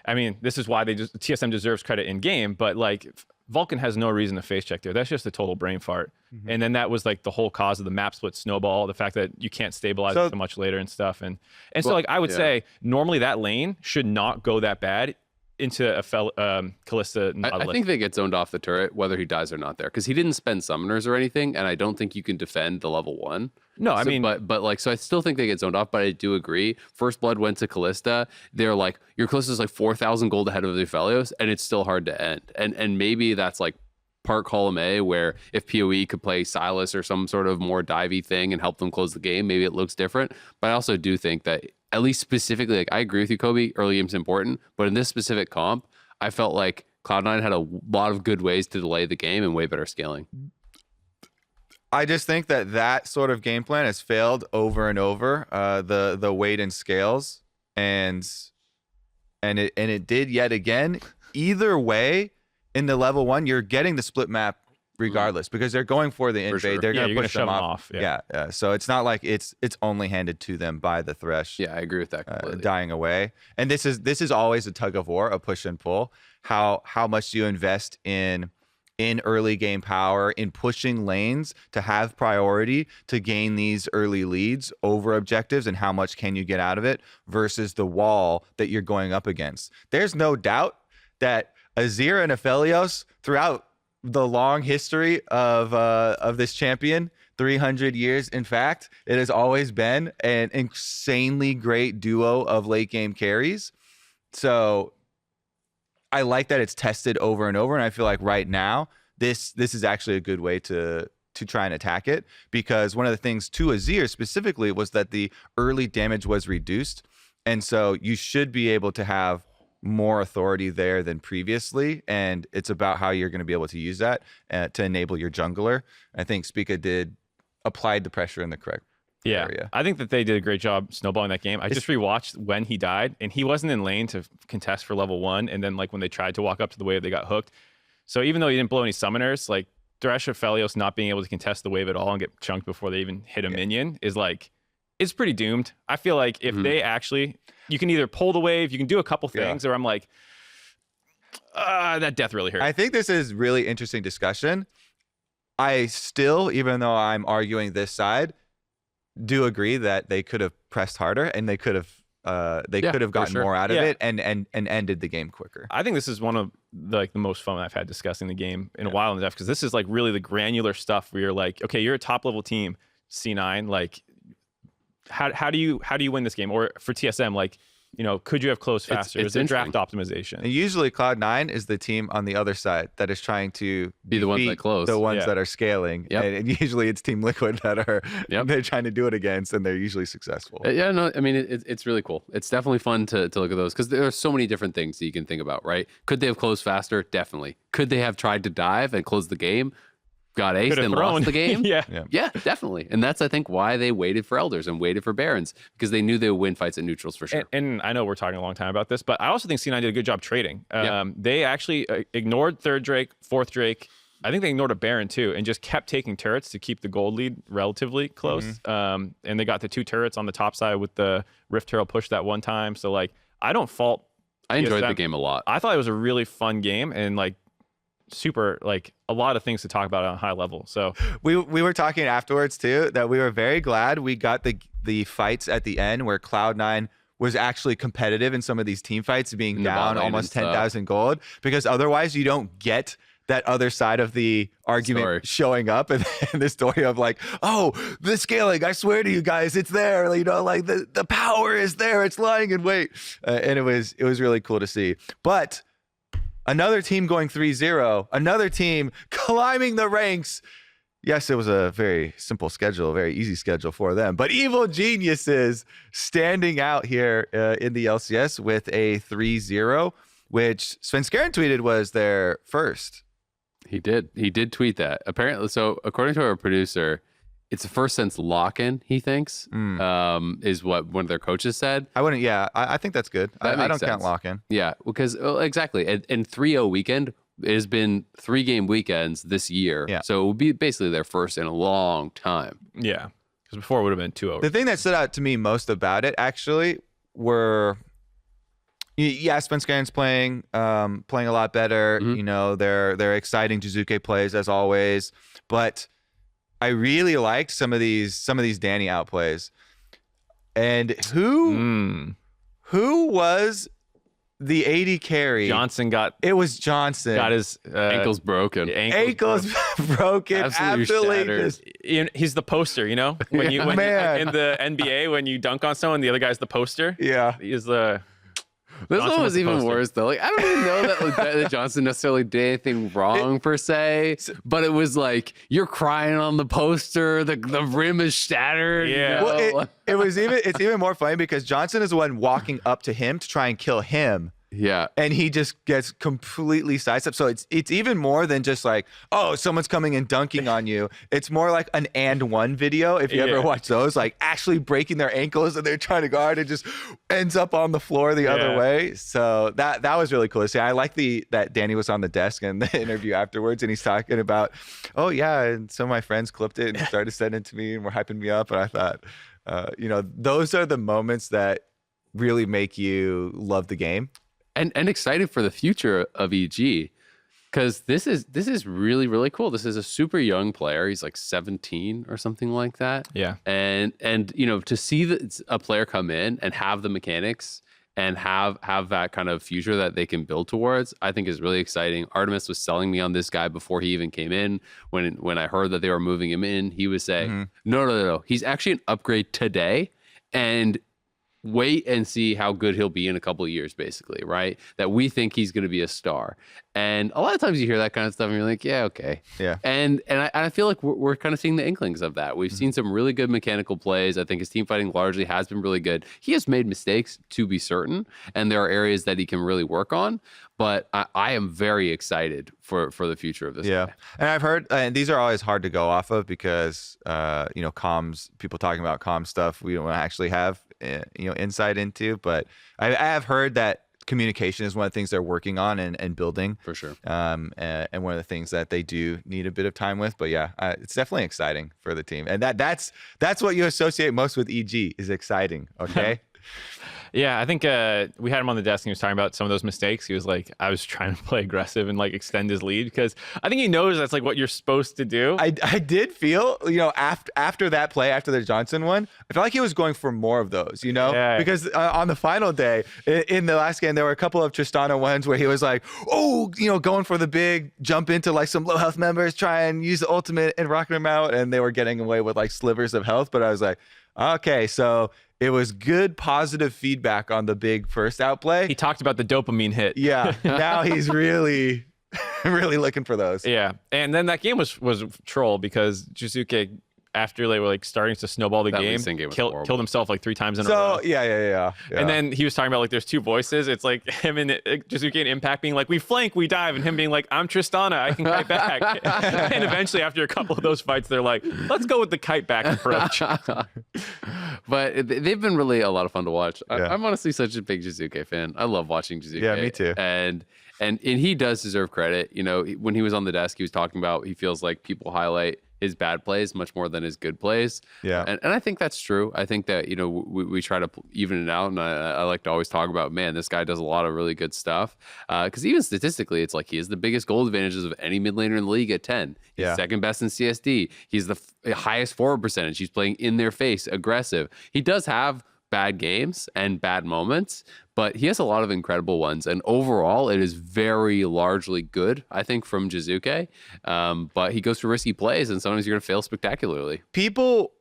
I mean, this is why TSM deserves credit in game, but like Vulcan has no reason to face check there. That's just a total brain fart. And then that was like the whole cause of the map split snowball, the fact that you can't stabilize it so much later and stuff. And so like I would say normally that lane should not go that bad into a Kalista. I think they get zoned off the turret whether he dies or not there, because he didn't spend summoners or anything, and I don't think you can defend the level 1. No, I mean, but like, so I still think they get zoned off, but I do agree. First Blood went to Kalista. They're like, your Kalista's like 4,000 gold ahead of the Aphelios, and it's still hard to end. And maybe that's like part column A, where if PoE could play Silas or some sort of more divey thing and help them close the game, maybe it looks different. But I also do think that, at least specifically, like I agree with you, Kobe, early game's important, but in this specific comp, I felt like Cloud9 had a lot of good ways to delay the game and way better scaling. I just think that sort of game plan has failed over and over. The weight and scales, and it did yet again. Either way, in the level 1, you're getting the split map regardless, because they're going for the invade. sure. They're going to push them off. Yeah. So it's not like it's only handed to them by the Thresh. Yeah, I agree with that completely. Dying away. And this is always a tug of war, a push and pull. How much do you invest in early game power, in pushing lanes to have priority to gain these early leads over objectives, and how much can you get out of it versus the wall that you're going up against? There's no doubt that Azir and Aphelios, throughout the long history of this champion, 300 years, in fact, it has always been an insanely great duo of late game carries. So I like that it's tested over and over, and I feel like right now this is actually a good way to try and attack it, because one of the things to Azir specifically was that the early damage was reduced, and so you should be able to have more authority there than previously, and it's about how you're going to be able to use that to enable your jungler. I think Spica applied the pressure in the correct area. I think that they did a great job snowballing that game. I just rewatched when he died, and he wasn't in lane to contest for level 1, and then like when they tried to walk up to the wave, they got hooked. So even though he didn't blow any summoners, like Thresh Aphelios not being able to contest the wave at all and get chunked before they even hit a minion is like, it's pretty doomed. I feel like if they actually, you can either pull the wave, you can do a couple things, or I'm like, that death really hurt. I think this is really interesting discussion. I still, even though I'm arguing this side, do agree that they could have pressed harder, and they could have gotten more out of it and ended the game quicker. I think this is one of the most fun I've had discussing the game in a while in depth, because this is like really the granular stuff where you're like, okay, you're a top level team, C9, like how do you win this game? Or for TSM, like, you know, could you have closed faster? Is it draft optimization? And usually Cloud9 is the team on the other side that is trying to be the ones that close, the ones that are scaling. And usually it's Team Liquid that are they're trying to do it against, and they're usually successful. Yeah, no, I mean, it's really cool. It's definitely fun to look at those, because there are so many different things that you can think about, right? Could they have closed faster? Definitely. Could they have tried to dive and close the game? Got aced and lost the game? Yeah, definitely. And that's, I think, why they waited for Elders and waited for Barons, because they knew they would win fights at neutrals for sure. And I know we're talking a long time about this, but I also think C9 did a good job trading. They actually ignored third Drake, fourth Drake. I think they ignored a Baron too, and just kept taking turrets to keep the gold lead relatively close. And they got the 2 turrets on the top side with the Rift Herald push that one time. So like, I don't fault. I enjoyed the game a lot. I thought it was a really fun game, and like, super, like, a lot of things to talk about on a high level. So we were talking afterwards too, that we were very glad we got the fights at the end where Cloud9 was actually competitive in some of these team fights, being down almost 10,000 gold, because otherwise you don't get that other side of the argument showing up, and the story of like, oh, the scaling, I swear to you guys, it's there, you know, like the power is there, it's lying in wait. And it was really cool to see. But another team going 3-0, another team climbing the ranks. Yes, it was a very simple schedule, a very easy schedule for them, but Evil Geniuses standing out here in the LCS with a 3-0 which Svenskeren tweeted was their first. He did tweet that. Apparently, so according to our producer, it's the first since lock-in, he thinks, is what one of their coaches said. I think that's good. I don't count lock-in. Yeah, because exactly. And 3-0 weekend, it has been 3-game weekends this year. Yeah. So it will be basically their first in a long time. Yeah. Because before it would have been 2-0. The thing that stood out to me most about it actually were, Svenskeren's playing a lot better. Mm-hmm. They're exciting Jizuke plays as always, but I really liked some of these Danny outplays. And who was the AD carry? It was Johnson. Got his ankles broken. Ankles broken. Absolutely. He's the poster, when you in the NBA when you dunk on someone, the other guy's the poster. Yeah. He's the. This one was even worse though. Like, I don't even know that Johnson necessarily did anything wrong per se, but it was like you're crying on the poster. The rim is shattered. Yeah. Well, it's even more funny because Johnson is the one walking up to him to try and kill him. Yeah. And he just gets completely sidestepped. So it's even more than just like, oh, someone's coming and dunking on you. It's more like an and one video. If you ever watch those, like actually breaking their ankles and they're trying to guard, it just ends up on the floor the other way. So that was really cool to see. I like that Danny was on the desk in the interview afterwards and he's talking about, oh yeah, and some of my friends clipped it and started sending it to me and were hyping me up. And I thought, those are the moments that really make you love the game. And excited for the future of EG, because this is really, really cool. This is a super young player. He's like 17 or something like that. Yeah. And to see a player come in and have the mechanics and have that kind of future that they can build towards, I think is really exciting. Artemis was selling me on this guy before he even came in. When I heard that they were moving him in, he was saying, no. He's actually an upgrade today. And wait and see how good he'll be in a couple of years, basically, right? That we think he's going to be a star. And a lot of times you hear that kind of stuff and you're like, yeah, okay. Yeah. And I feel like we're kind of seeing the inklings of that. We've seen some really good mechanical plays. I think his team fighting largely has been really good. He has made mistakes, to be certain, and there are areas that he can really work on. But I am very excited for the future of this guy. And I've heard, and these are always hard to go off of because, comms, people talking about comm stuff, we don't actually have, insight into. But I have heard that communication is one of the things they're working on and building. For sure. And one of the things that they do need a bit of time with. But it's definitely exciting for the team. And that's what you associate most with EG is exciting. Okay. Yeah, I think we had him on the desk and he was talking about some of those mistakes. He was like, I was trying to play aggressive and like extend his lead because I think he knows that's like what you're supposed to do. I did feel, after that play, after the Johnson one, I felt like he was going for more of those, because on the final day in the last game, there were a couple of Tristana ones where he was like, going for the big jump into like some low health members, try and use the ultimate and rocking them out. And they were getting away with like slivers of health. But I was like, okay, so it was good, positive feedback on the big first outplay. He talked about the dopamine hit. Yeah. Now he's really, really looking for those. Yeah. And then that game was troll because Jizuke, after they were like starting to snowball the game killed himself like 3 times in a row. So yeah. And then he was talking about like there's 2 voices. It's like him and Jizuke and Impact being like, we flank, we dive, and him being like, I'm Tristana, I can kite back. And eventually after a couple of those fights, they're like, let's go with the kite back approach. But they've been really a lot of fun to watch. I'm honestly such a big Jizuke fan. I love watching Jizuke. Yeah, me too. And he does deserve credit. When he was on the desk, he was talking about he feels like people highlight his bad plays much more than his good plays. Yeah. And I think that's true. I think that, we try to even it out. And I like to always talk about, man, this guy does a lot of really good stuff. Because even statistically, it's like he has the biggest goal advantages of any mid laner in the league at 10. He's second best in CSD. He's the highest forward percentage. He's playing in their face, aggressive. He does have bad games and bad moments, but he has a lot of incredible ones. And overall, it is very largely good, I think, from Jizuke. But he goes for risky plays, and sometimes you're going to fail spectacularly. People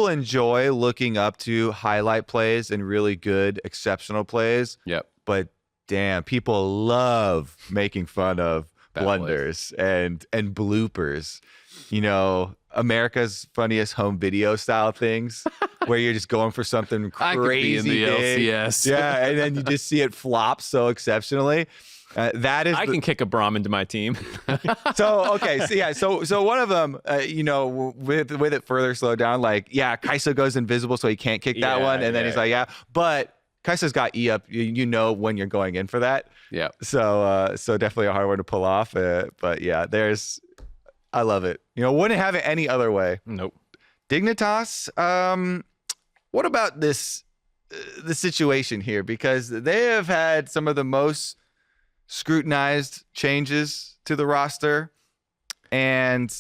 enjoy looking up to highlight plays and really good, exceptional plays. Yep. But damn, people love making fun of Bad blunders and bloopers. America's Funniest Home Video style things where you're just going for something I could be crazy in the big. LCS. Yeah, and then you just see it flop so exceptionally. That is I can kick a Braum into my team. so okay. So one of them, with it further slowed down, like Kai'Sa goes invisible, so he can't kick that one, and then he's like, but Kai'Sa's got E up. You know when you're going in for that. Yeah. So definitely a hard one to pull off. But yeah, I love it. Wouldn't have it any other way. Nope. Dignitas. What about the situation here? Because they have had some of the most scrutinized changes to the roster, and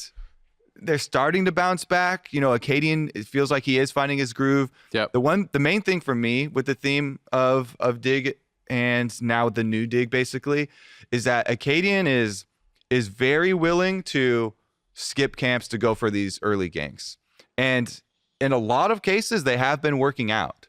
they're starting to bounce back. Acadian, it feels like he is finding his groove. Yep. The main thing for me with the theme of Dig and now the new Dig basically is that Acadian is very willing to skip camps to go for these early ganks. And in a lot of cases, they have been working out.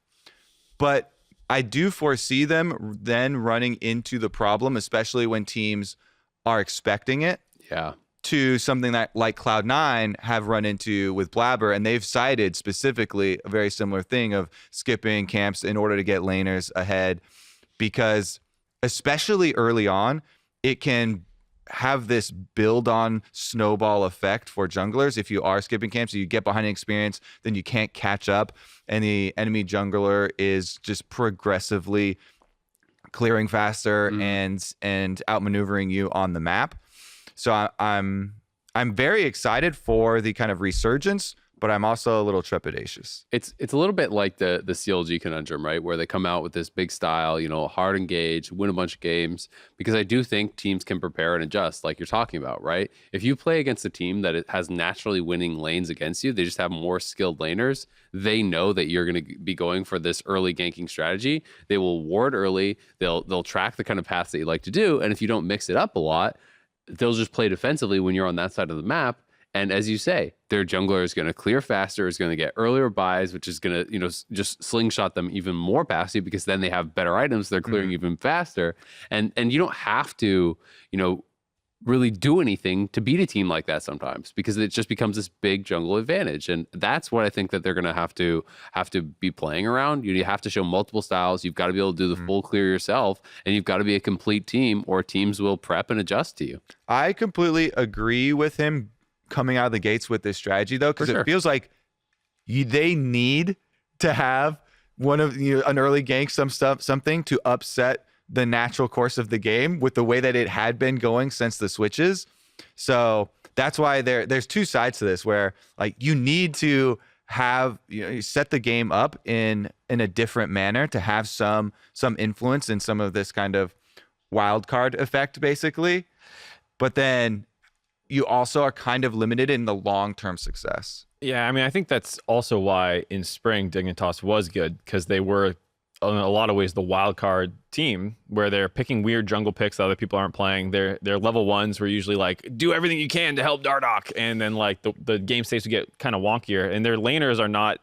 But I do foresee them then running into the problem, especially when teams are expecting it. Yeah. To something that like Cloud9 have run into with Blabber, and they've cited specifically a very similar thing of skipping camps in order to get laners ahead, because especially early on, it can have this build on snowball effect for junglers. If you are skipping camps, you get behind in experience, then you can't catch up, and the enemy jungler is just progressively clearing faster and outmaneuvering you on the map. So I'm very excited for the kind of resurgence, but I'm also a little trepidatious. It's a little bit like the CLG conundrum, right? Where they come out with this big style, hard engage, win a bunch of games, because I do think teams can prepare and adjust, like you're talking about, right? If you play against a team that has naturally winning lanes against you, they just have more skilled laners, they know that you're going to be going for this early ganking strategy. They will ward early. They'll track the kind of paths that you like to do, and if you don't mix it up a lot, they'll just play defensively when you're on that side of the map. And as you say, their jungler is going to clear faster, is going to get earlier buys, which is going to, just slingshot them even more past you, because then they have better items. They're clearing even faster. And you don't have to, really do anything to beat a team like that sometimes, because it just becomes this big jungle advantage. And that's what I think that they're going to have to be playing around. You have to show multiple styles. You've got to be able to do the full clear yourself, and you've got to be a complete team, or teams will prep and adjust to you. I completely agree with him coming out of the gates with this strategy, though, because it feels like they need to have one of an early gank, something to upset the natural course of the game with the way that it had been going since the switches. So that's why there's two sides to this, where like you need to have you set the game up in a different manner to have some influence in some of this kind of wild card effect, basically. But then you also are kind of limited in the long-term success. Yeah, I mean, I think that's also why in spring Dignitas was good, because they were in a lot of ways the wild card team, where they're picking weird jungle picks that other people aren't playing. Their level ones were usually like, do everything you can to help Dardoch, and then like the game states would get kind of wonkier, and their laners are not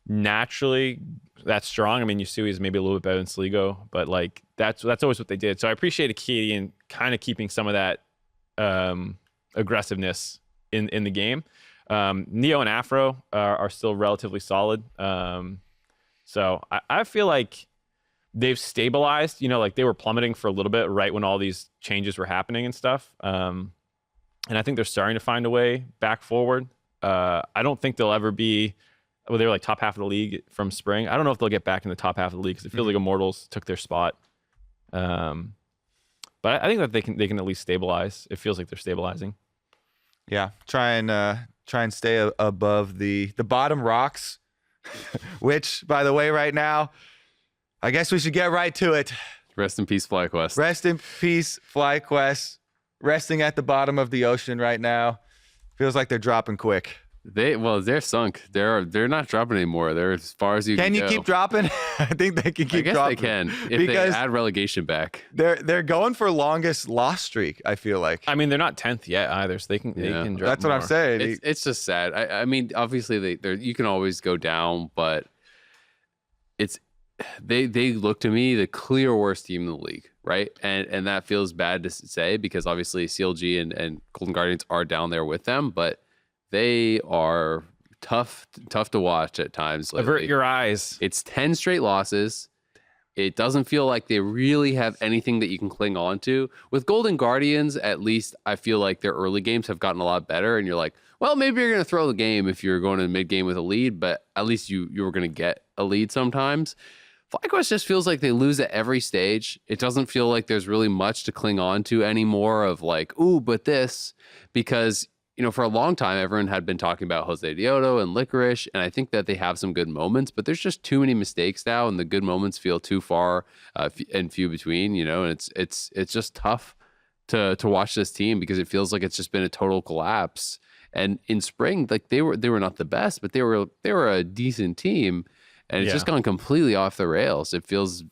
naturally that strong. I mean, Yusui is maybe a little bit better than Sligo, but like that's always what they did. So I appreciate Acadian kind of keeping some of that aggressiveness in the game. Neo and Afro are still relatively solid. So I feel like they've stabilized, like they were plummeting for a little bit right when all these changes were happening and stuff. And I think they're starting to find a way back forward. I don't think they'll ever be, they were like top half of the league from spring. I don't know if they'll get back in the top half of the league, because it feels like Immortals took their spot. But I think that they can at least stabilize. It feels like they're stabilizing. Yeah, try and stay above the bottom rocks, which, by the way, right now, I guess we should get right to it. Rest in peace, FlyQuest. Rest in peace, FlyQuest. Resting at the bottom of the ocean right now. Feels like they're dropping quick. They're sunk. They're not dropping anymore. They're as far as you can go. Can you keep dropping? I think they can keep dropping. I guess they can if they add relegation back. They're going for longest loss streak, I feel like. I mean, they're not 10th yet either, so they can drop. That's what more. I'm saying. It's just sad. I mean, obviously you can always go down, but they look to me the clear worst team in the league, right? And that feels bad to say, because obviously CLG and Golden Guardians are down there with them, but they are tough to watch at times. Avert your eyes. It's 10 straight losses. It doesn't feel like they really have anything that you can cling on to. With Golden Guardians, at least I feel like their early games have gotten a lot better. And you're like, well, maybe you're going to throw the game if you're going to mid-game with a lead, but at least you were going to get a lead sometimes. FlyQuest just feels like they lose at every stage. It doesn't feel like there's really much to cling on to anymore of like, ooh, but this, because for a long time, everyone had been talking about Jose Dioto and Licorice, and I think that they have some good moments, but there's just too many mistakes now, and the good moments feel too far and few between, and it's just tough to watch this team because it feels like it's just been a total collapse. And in spring, like they were not the best, but they were a decent team, and it's just gone completely off the rails. It feels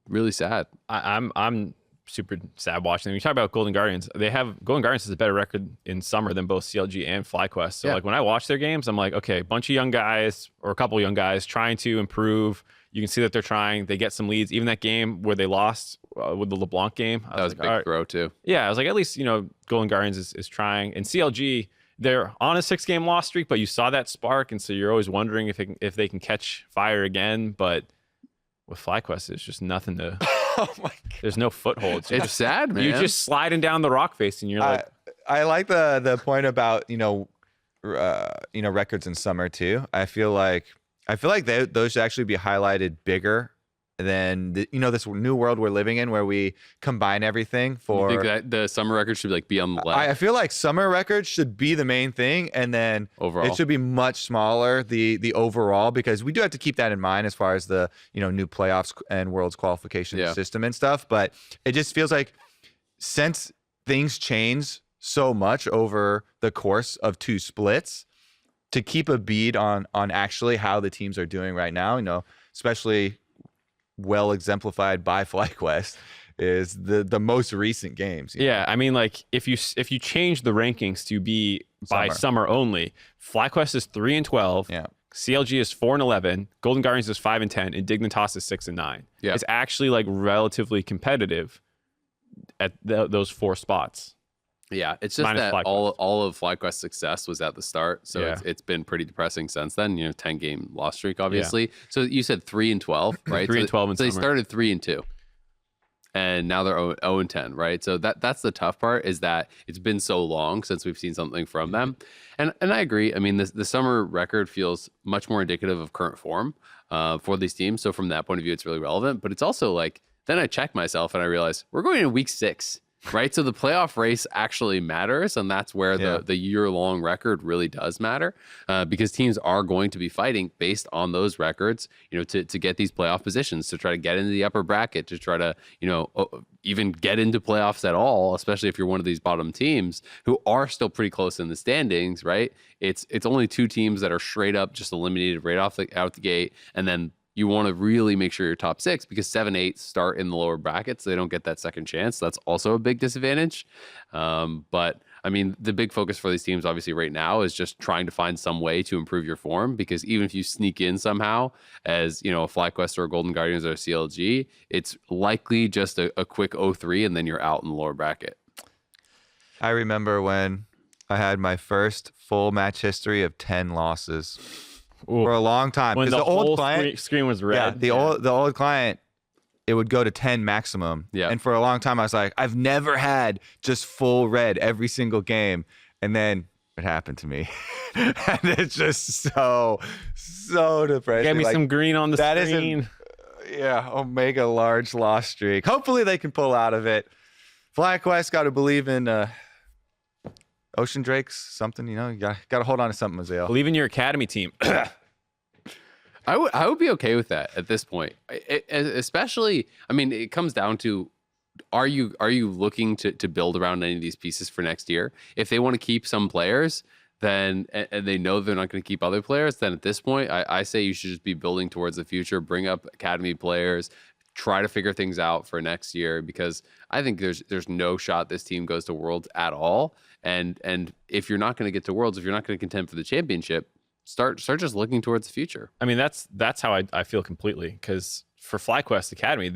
really sad. I'm super sad watching them. You talk about Golden Guardians. Golden Guardians has a better record in summer than both CLG and FlyQuest. So like when I watch their games, I'm like, okay, a bunch of young guys or a couple of young guys trying to improve. You can see that they're trying. They get some leads. Even that game where they lost with the LeBlanc game. That was a big throw too. Yeah, I was like, at least, Golden Guardians is trying. And CLG, they're on a 6-game loss streak, but you saw that spark. And so you're always wondering if they can catch fire again. But with FlyQuest, it's just nothing to... Oh my God. There's no footholds. It's sad, man. You're just sliding down the rock face, and you're like, I like the point about records in summer too. I feel like those should actually be highlighted bigger than this new world we're living in, where we combine everything for. You think that the summer record should be on the left? I feel like summer records should be the main thing, and then overall it should be much smaller, the overall, because we do have to keep that in mind as far as the new playoffs and world's qualification system and stuff. But it just feels like since things change so much over the course of 2 splits, to keep a bead on actually how the teams are doing right now, especially well exemplified by FlyQuest, is the most recent games. Yeah, I mean, like if you change the rankings to be by summer only, FlyQuest is 3-12. Yeah. CLG is 4-11. Golden Guardians is 5-10, and Dignitas is 6-9. Yeah. It's actually like relatively competitive at those 4 spots. Yeah, it's just Minus that FlyQuest. all of FlyQuest's success was at the start, so it's been pretty depressing since then. 10-game loss streak, obviously. Yeah. So you said 3-12, right? 3-12 in so they summer. started 3-2, and now they're 0-10, right? So that's the tough part, is that it's been so long since we've seen something from them. And I agree. I mean, the summer record feels much more indicative of current form for these teams. So from that point of view, it's really relevant. But it's also like, then I check myself and I realize we're going into week 6. Right. So the playoff race actually matters. And that's where the year-long record really does matter, because teams are going to be fighting based on those records, to get these playoff positions, to try to get into the upper bracket, to try to, even get into playoffs at all, especially if you're one of these bottom teams who are still pretty close in the standings. Right. It's only 2 teams that are straight up just eliminated right out the gate. And then you want to really make sure you're top 6, because 7-8 start in the lower brackets. They don't get that second chance. That's also a big disadvantage. But I mean, the big focus for these teams obviously right now is just trying to find some way to improve your form, because even if you sneak in somehow as, a FlyQuest or a Golden Guardians or a CLG, it's likely just a quick 0-3 and then you're out in the lower bracket. I remember when I had my first full match history of 10 losses. Ooh. For a long time. When the old whole client screen was red. Yeah, the old client, it would go to 10 maximum. Yeah. And for a long time, I was like, I've never had just full red every single game. And then it happened to me. And it's just so depressing. Get me some green on the screen. Omega large loss streak. Hopefully they can pull out of it. FlyQuest got to believe in Ocean Drakes, something, you got to hold on to something, Azael. Believe in your academy team. I would be okay with that at this point. Especially, I mean, it comes down to, are you looking to build around any of these pieces for next year? If they want to keep some players, then, and they know they're not going to keep other players, then at this point, I say you should just be building towards the future, bring up academy players, try to figure things out for next year, because I think there's no shot this team goes to Worlds at all. And if you're not going to get to Worlds, if you're not going to contend for the championship, start just looking towards the future. I mean, that's how I feel completely, because for FlyQuest Academy,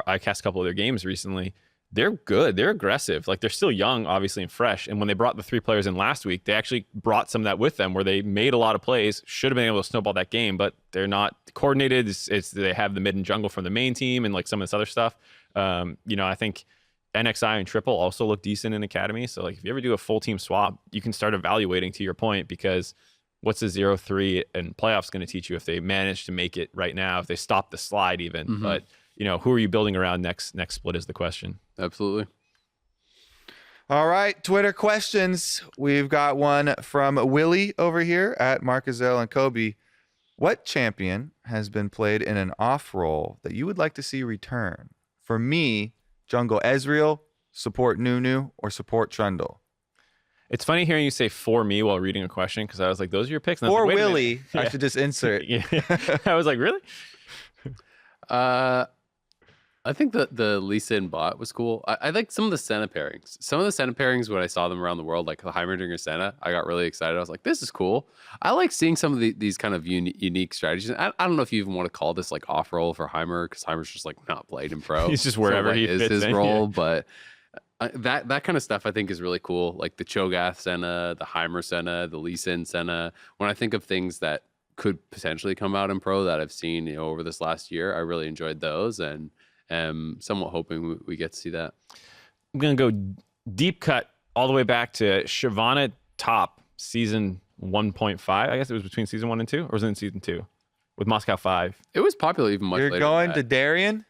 I cast a couple of their games recently. they're good. They're aggressive. Like, they're still young, obviously, and fresh. And when they brought the 3 players in last week, they actually brought some of that with them, where they made a lot of plays, should have been able to snowball that game, but they're not coordinated. They have the mid and jungle from the main team and like some of this other stuff. I think NXI and Triple also look decent in Academy. So like, if you ever do a full team swap, you can start evaluating, to your point, because what's a 0-3 and playoffs going to teach you if they manage to make it right now, if they stop the slide even. Mm-hmm. But who are you building around next split is the question. Absolutely. All right, Twitter questions. We've got one from Willie over here at Azael and Kobe. What champion has been played in an off role that you would like to see return? For me, jungle Ezreal, support Nunu, or support Trundle. It's funny hearing you say "for me" while reading a question, because I was like, "Those are your picks." And I was For like, wait a Willie, minute. I Yeah. should just insert. Yeah. I was like, really? I think the Lisa and Bot was cool. I like some of the Senna pairings. Some of the Senna pairings, when I saw them around the world, like the Heimerdinger Senna, I got really excited. I was like, this is cool. I like seeing some of these kind of unique strategies. I don't know if you even want to call this like off role for Heimer, because Heimer's just like not played in pro. He's just wherever like, he is fits his in, role. yeah. But that kind of stuff I think is really cool. Like the Cho'Gath Senna, the Heimer Senna, the Lee Sin Senna. When I think of things that could potentially come out in pro that I've seen over this last year, I really enjoyed those, and somewhat hoping we get to see that. I'm gonna go deep cut all the way back to Shyvana top season 1.5. I guess it was between season 1 and 2, or was it in season 2 with Moscow 5? It was popular even much You're later. going than to that. Darian?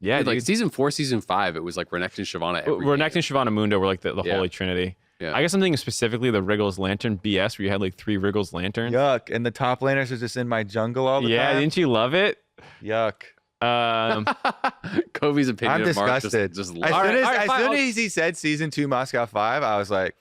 Yeah, Dude, like dude. season 4, season 5, it was like Renekton and Shyvana every Renekton game. and Shyvana Mundo were like the Yeah. holy trinity. Yeah. I guess I'm thinking specifically the Wriggles Lantern BS, where you had like 3 Wriggles Lanterns. Yuck. And the top laners are just in my jungle all the Yeah, time? didn't you love it? Yuck. Kobe's opinion I'm of Mark disgusted. just As lost. All right, soon fine, as he said season 2 Moscow 5, I was like,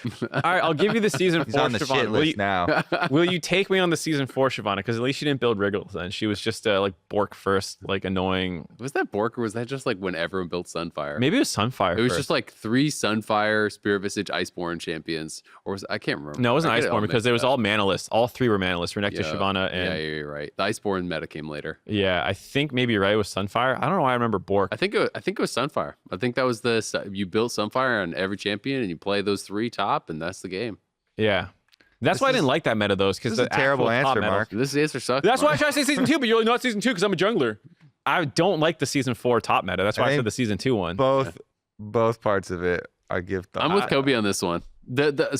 All right, I'll give you the season he's 4 on the shit Shyvana. list now. Will you take me on the season 4 Shyvana? Because at least she didn't build Wriggles then. She was just like Bork first, like annoying. Was that Bork, or was that just like when everyone built Sunfire? Maybe it was Sunfire. It was first. just like 3 Sunfire, Spirit Visage, Iceborne champions, or I can't remember. No, it wasn't I get all Iceborne, because mixed there was up. all Manalists. All 3 were Manalists. Renekton, Yeah. Shyvana, Yeah, and you're right. The Iceborne meta came later. yeah, I think maybe you're right. It was Sunfire. I don't know why I remember Bork. I think it was Sunfire. I think that was you built Sunfire on every champion and you play those 3 top, and that's the game. Yeah, that's This why I is- didn't like that meta though. Because this is a terrible answer, Mark. This answer sucks. That's why I Mark. try to say season 2, but you're not season 2 because I'm a jungler. I don't like the season 4 top meta. That's why I think said the season 2 one. Both parts of it I give thumbs. I'm with Kobe on this one. The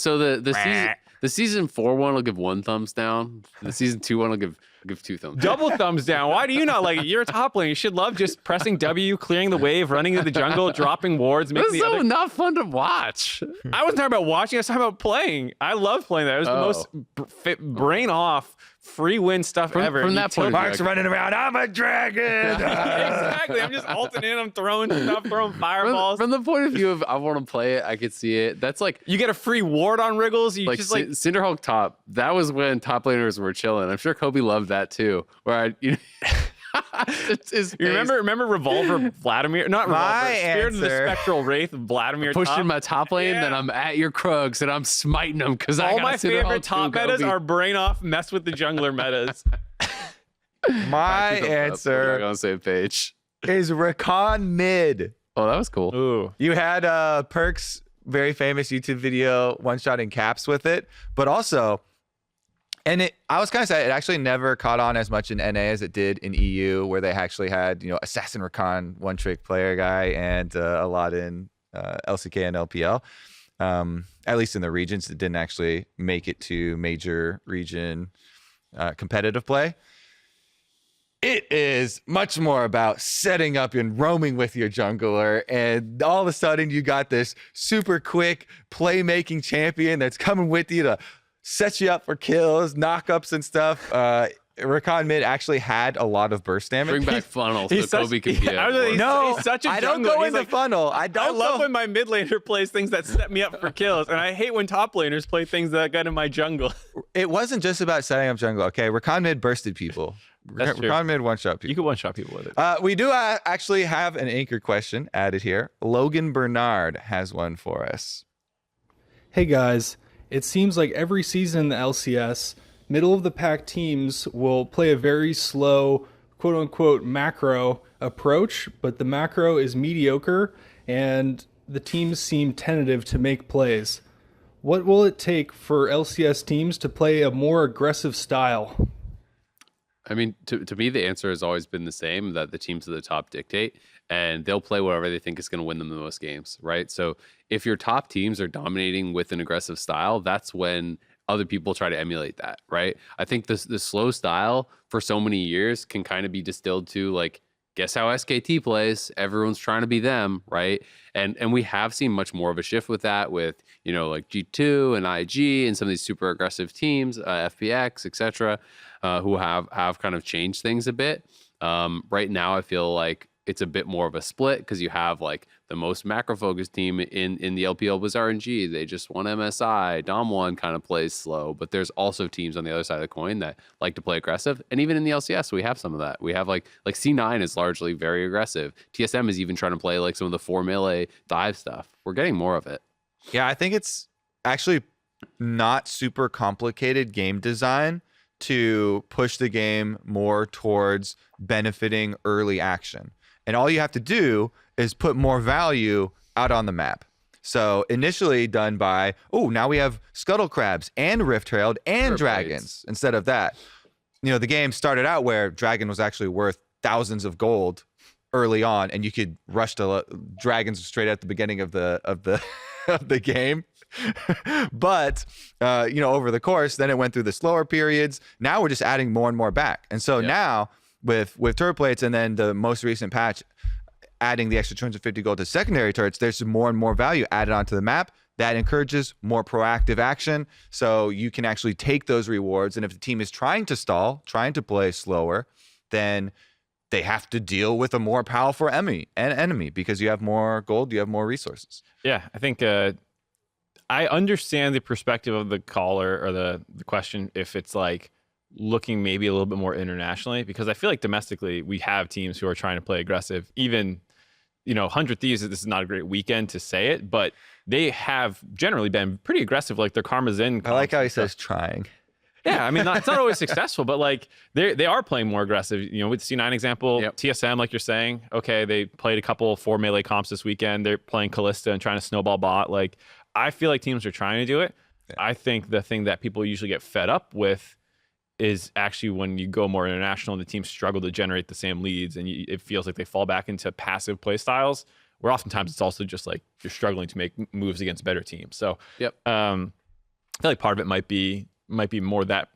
season 4 one will give 1 thumbs down. The season 2 one will give 2 thumbs down. Double thumbs down. Why do you not like it? You're a top lane. You should love just pressing W, clearing the wave, running into the jungle, dropping wards, making This is the so other. not fun to watch. I wasn't talking about watching. I was talking about playing. I love playing that. It was the most brain off, free win stuff ever. from that point of view, Mark's running around. I'm a dragon. Exactly. I'm just ulting in. I'm throwing stuff, throwing fireballs. From the point of view of I want to play it, I could see it. That's like You get a free ward on Wriggles. You just like Cinderhulk top. That was when top laners were chilling. I'm sure Kobe loved that too. Where his you remember Revolver Vladimir? Not Revolver. My Spirit of the answer. Spectral Wraith Vladimir. pushing top. my top lane, then Yeah. I'm at your Krugs and I'm smiting them because I All got my Cinderhulk favorite top too, metas Kobe. are brain off, mess with the jungler metas. My We're not answer on the same page. is Recon mid. Oh, that was cool. Ooh. You had Perk's very famous YouTube video, one shot in caps with it, but also, I was kind of sad, it actually never caught on as much in NA as it did in EU, where they actually had, Assassin Recon, one trick player guy, and a lot in LCK and LPL. At least in the regions, it didn't actually make it to major region competitive play. It is much more about setting up and roaming with your jungler, and all of a sudden you got this super quick playmaking champion that's coming with you to set you up for kills, knockups, and stuff. Recon mid actually had a lot of burst damage. Bring back funnel so he's such- Kobe can be yeah, I was at like, war. No, he's such a I don't jungler. go He's in the like, funnel. I I don't love go. when my mid laner plays things that set me up for kills, and I hate when top laners play things that got in my jungle. It wasn't just about setting up jungle. Okay, Recon mid bursted people. That's true. Recon mid one shot people. You could one shot people with it. We do actually have an anchor question added here. Logan Bernard has one for us. Hey guys, it seems like every season in the LCS, middle of the pack teams will play a very slow, quote unquote, macro approach, but the macro is mediocre and the teams seem tentative to make plays. What will it take for LCS teams to play a more aggressive style? I mean, to me, the answer has always been the same, that the teams at the top dictate, and they'll play whatever they think is going to win them the most games, right? So if your top teams are dominating with an aggressive style, that's when other people try to emulate that, right? I think the slow style for so many years can kind of be distilled to, like, guess how SKT plays? Everyone's trying to be them, right? And we have seen much more of a shift with that, with, you know, like G2 and IG and some of these super aggressive teams, FPX, etc., who have kind of changed things a bit. Right now, I feel like it's a bit more of a split, because you have like the most macro focused team in the LPL was RNG. They just won MSI. Dom1 kind of plays slow, but there's also teams on the other side of the coin that like to play aggressive. And even in the LCS, we have some of that. We have like C9 is largely very aggressive. TSM is even trying to play like some of the 4 melee dive stuff. We're getting more of it. Yeah, I think it's actually not super complicated game design to push the game more towards benefiting early action. And all you have to do is put more value out on the map. So initially done by, now we have scuttle crabs and rift-trailed and dragons instead of that. You know, the game started out where dragon was actually worth thousands of gold early on, and you could rush to dragons straight at the beginning of the of the game. But over the course, then it went through the slower periods. Now we're just adding more and more back. And so now with turret plates, and then the most recent patch adding the extra 250 gold to secondary turrets, there's more and more value added onto the map that encourages more proactive action. So you can actually take those rewards. And if the team is trying to stall, trying to play slower, then they have to deal with a more powerful enemy because you have more gold, you have more resources. Yeah, I think I understand the perspective of the caller or the question, if it's like looking maybe a little bit more internationally, because I feel like domestically we have teams who are trying to play aggressive. Even, 100 Thieves, this is not a great weekend to say it, but they have generally been pretty aggressive. Like their Karma's in. I like how he says trying. Yeah, I mean, it's not always successful, but like they are playing more aggressive. With C9 example, TSM, like you're saying, okay, they played a couple 4 melee comps this weekend. They're playing Callista and trying to snowball bot. Like, I feel like teams are trying to do it. Yeah. I think the thing that people usually get fed up with is actually when you go more international and the teams struggle to generate the same leads, and it feels like they fall back into passive play styles, where oftentimes it's also just like you're struggling to make moves against better teams. So I feel like part of it might be more that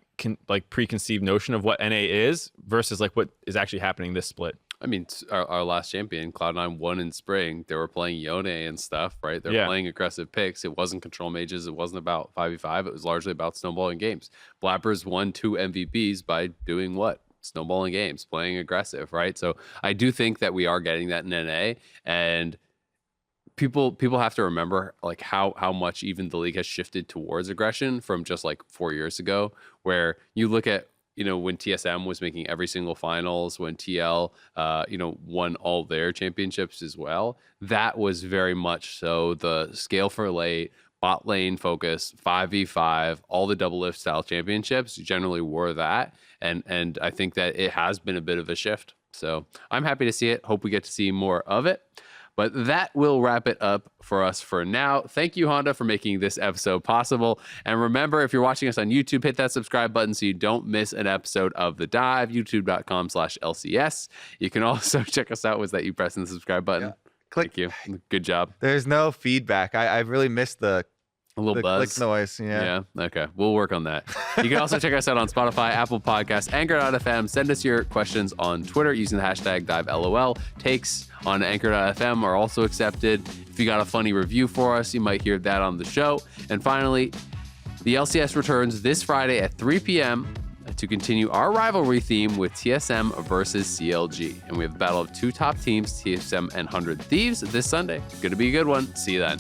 preconceived notion of what NA is versus like what is actually happening this split. I mean, our last champion, Cloud9, won in spring. They were playing Yone and stuff, right? They're playing aggressive picks. It wasn't control mages. It wasn't about 5v5. It was largely about snowballing games. Blappers won 2 MVPs by doing what? Snowballing games, playing aggressive, right? So I do think that we are getting that in NA, and people have to remember like how much even the league has shifted towards aggression from just like 4 years ago, where you look at, when TSM was making every single finals, when TL, won all their championships as well, that was very much so the scale for late, bot lane focus, 5v5, all the double lift style championships generally were that. And I think that it has been a bit of a shift. So I'm happy to see it. Hope we get to see more of it. But that will wrap it up for us for now. Thank you, Honda, for making this episode possible. And remember, if you're watching us on YouTube, hit that subscribe button so you don't miss an episode of The Dive, youtube.com/LCS. You can also check us out. Was that you pressing the subscribe button? Yeah. Click. Thank you. Good job. There's no feedback. I really missed the little buzz. Click noise. Yeah. Okay. We'll work on that. You can also check us out on Spotify, Apple Podcasts, Anchor.fm. Send us your questions on Twitter using the hashtag DiveLOL. Takes on Anchor.fm are also accepted. If you got a funny review for us, you might hear that on the show. And finally, the LCS returns this Friday at 3 p.m. to continue our rivalry theme with TSM versus CLG. And we have a battle of 2 top teams, TSM and 100 Thieves, this Sunday. Going to be a good one. See you then.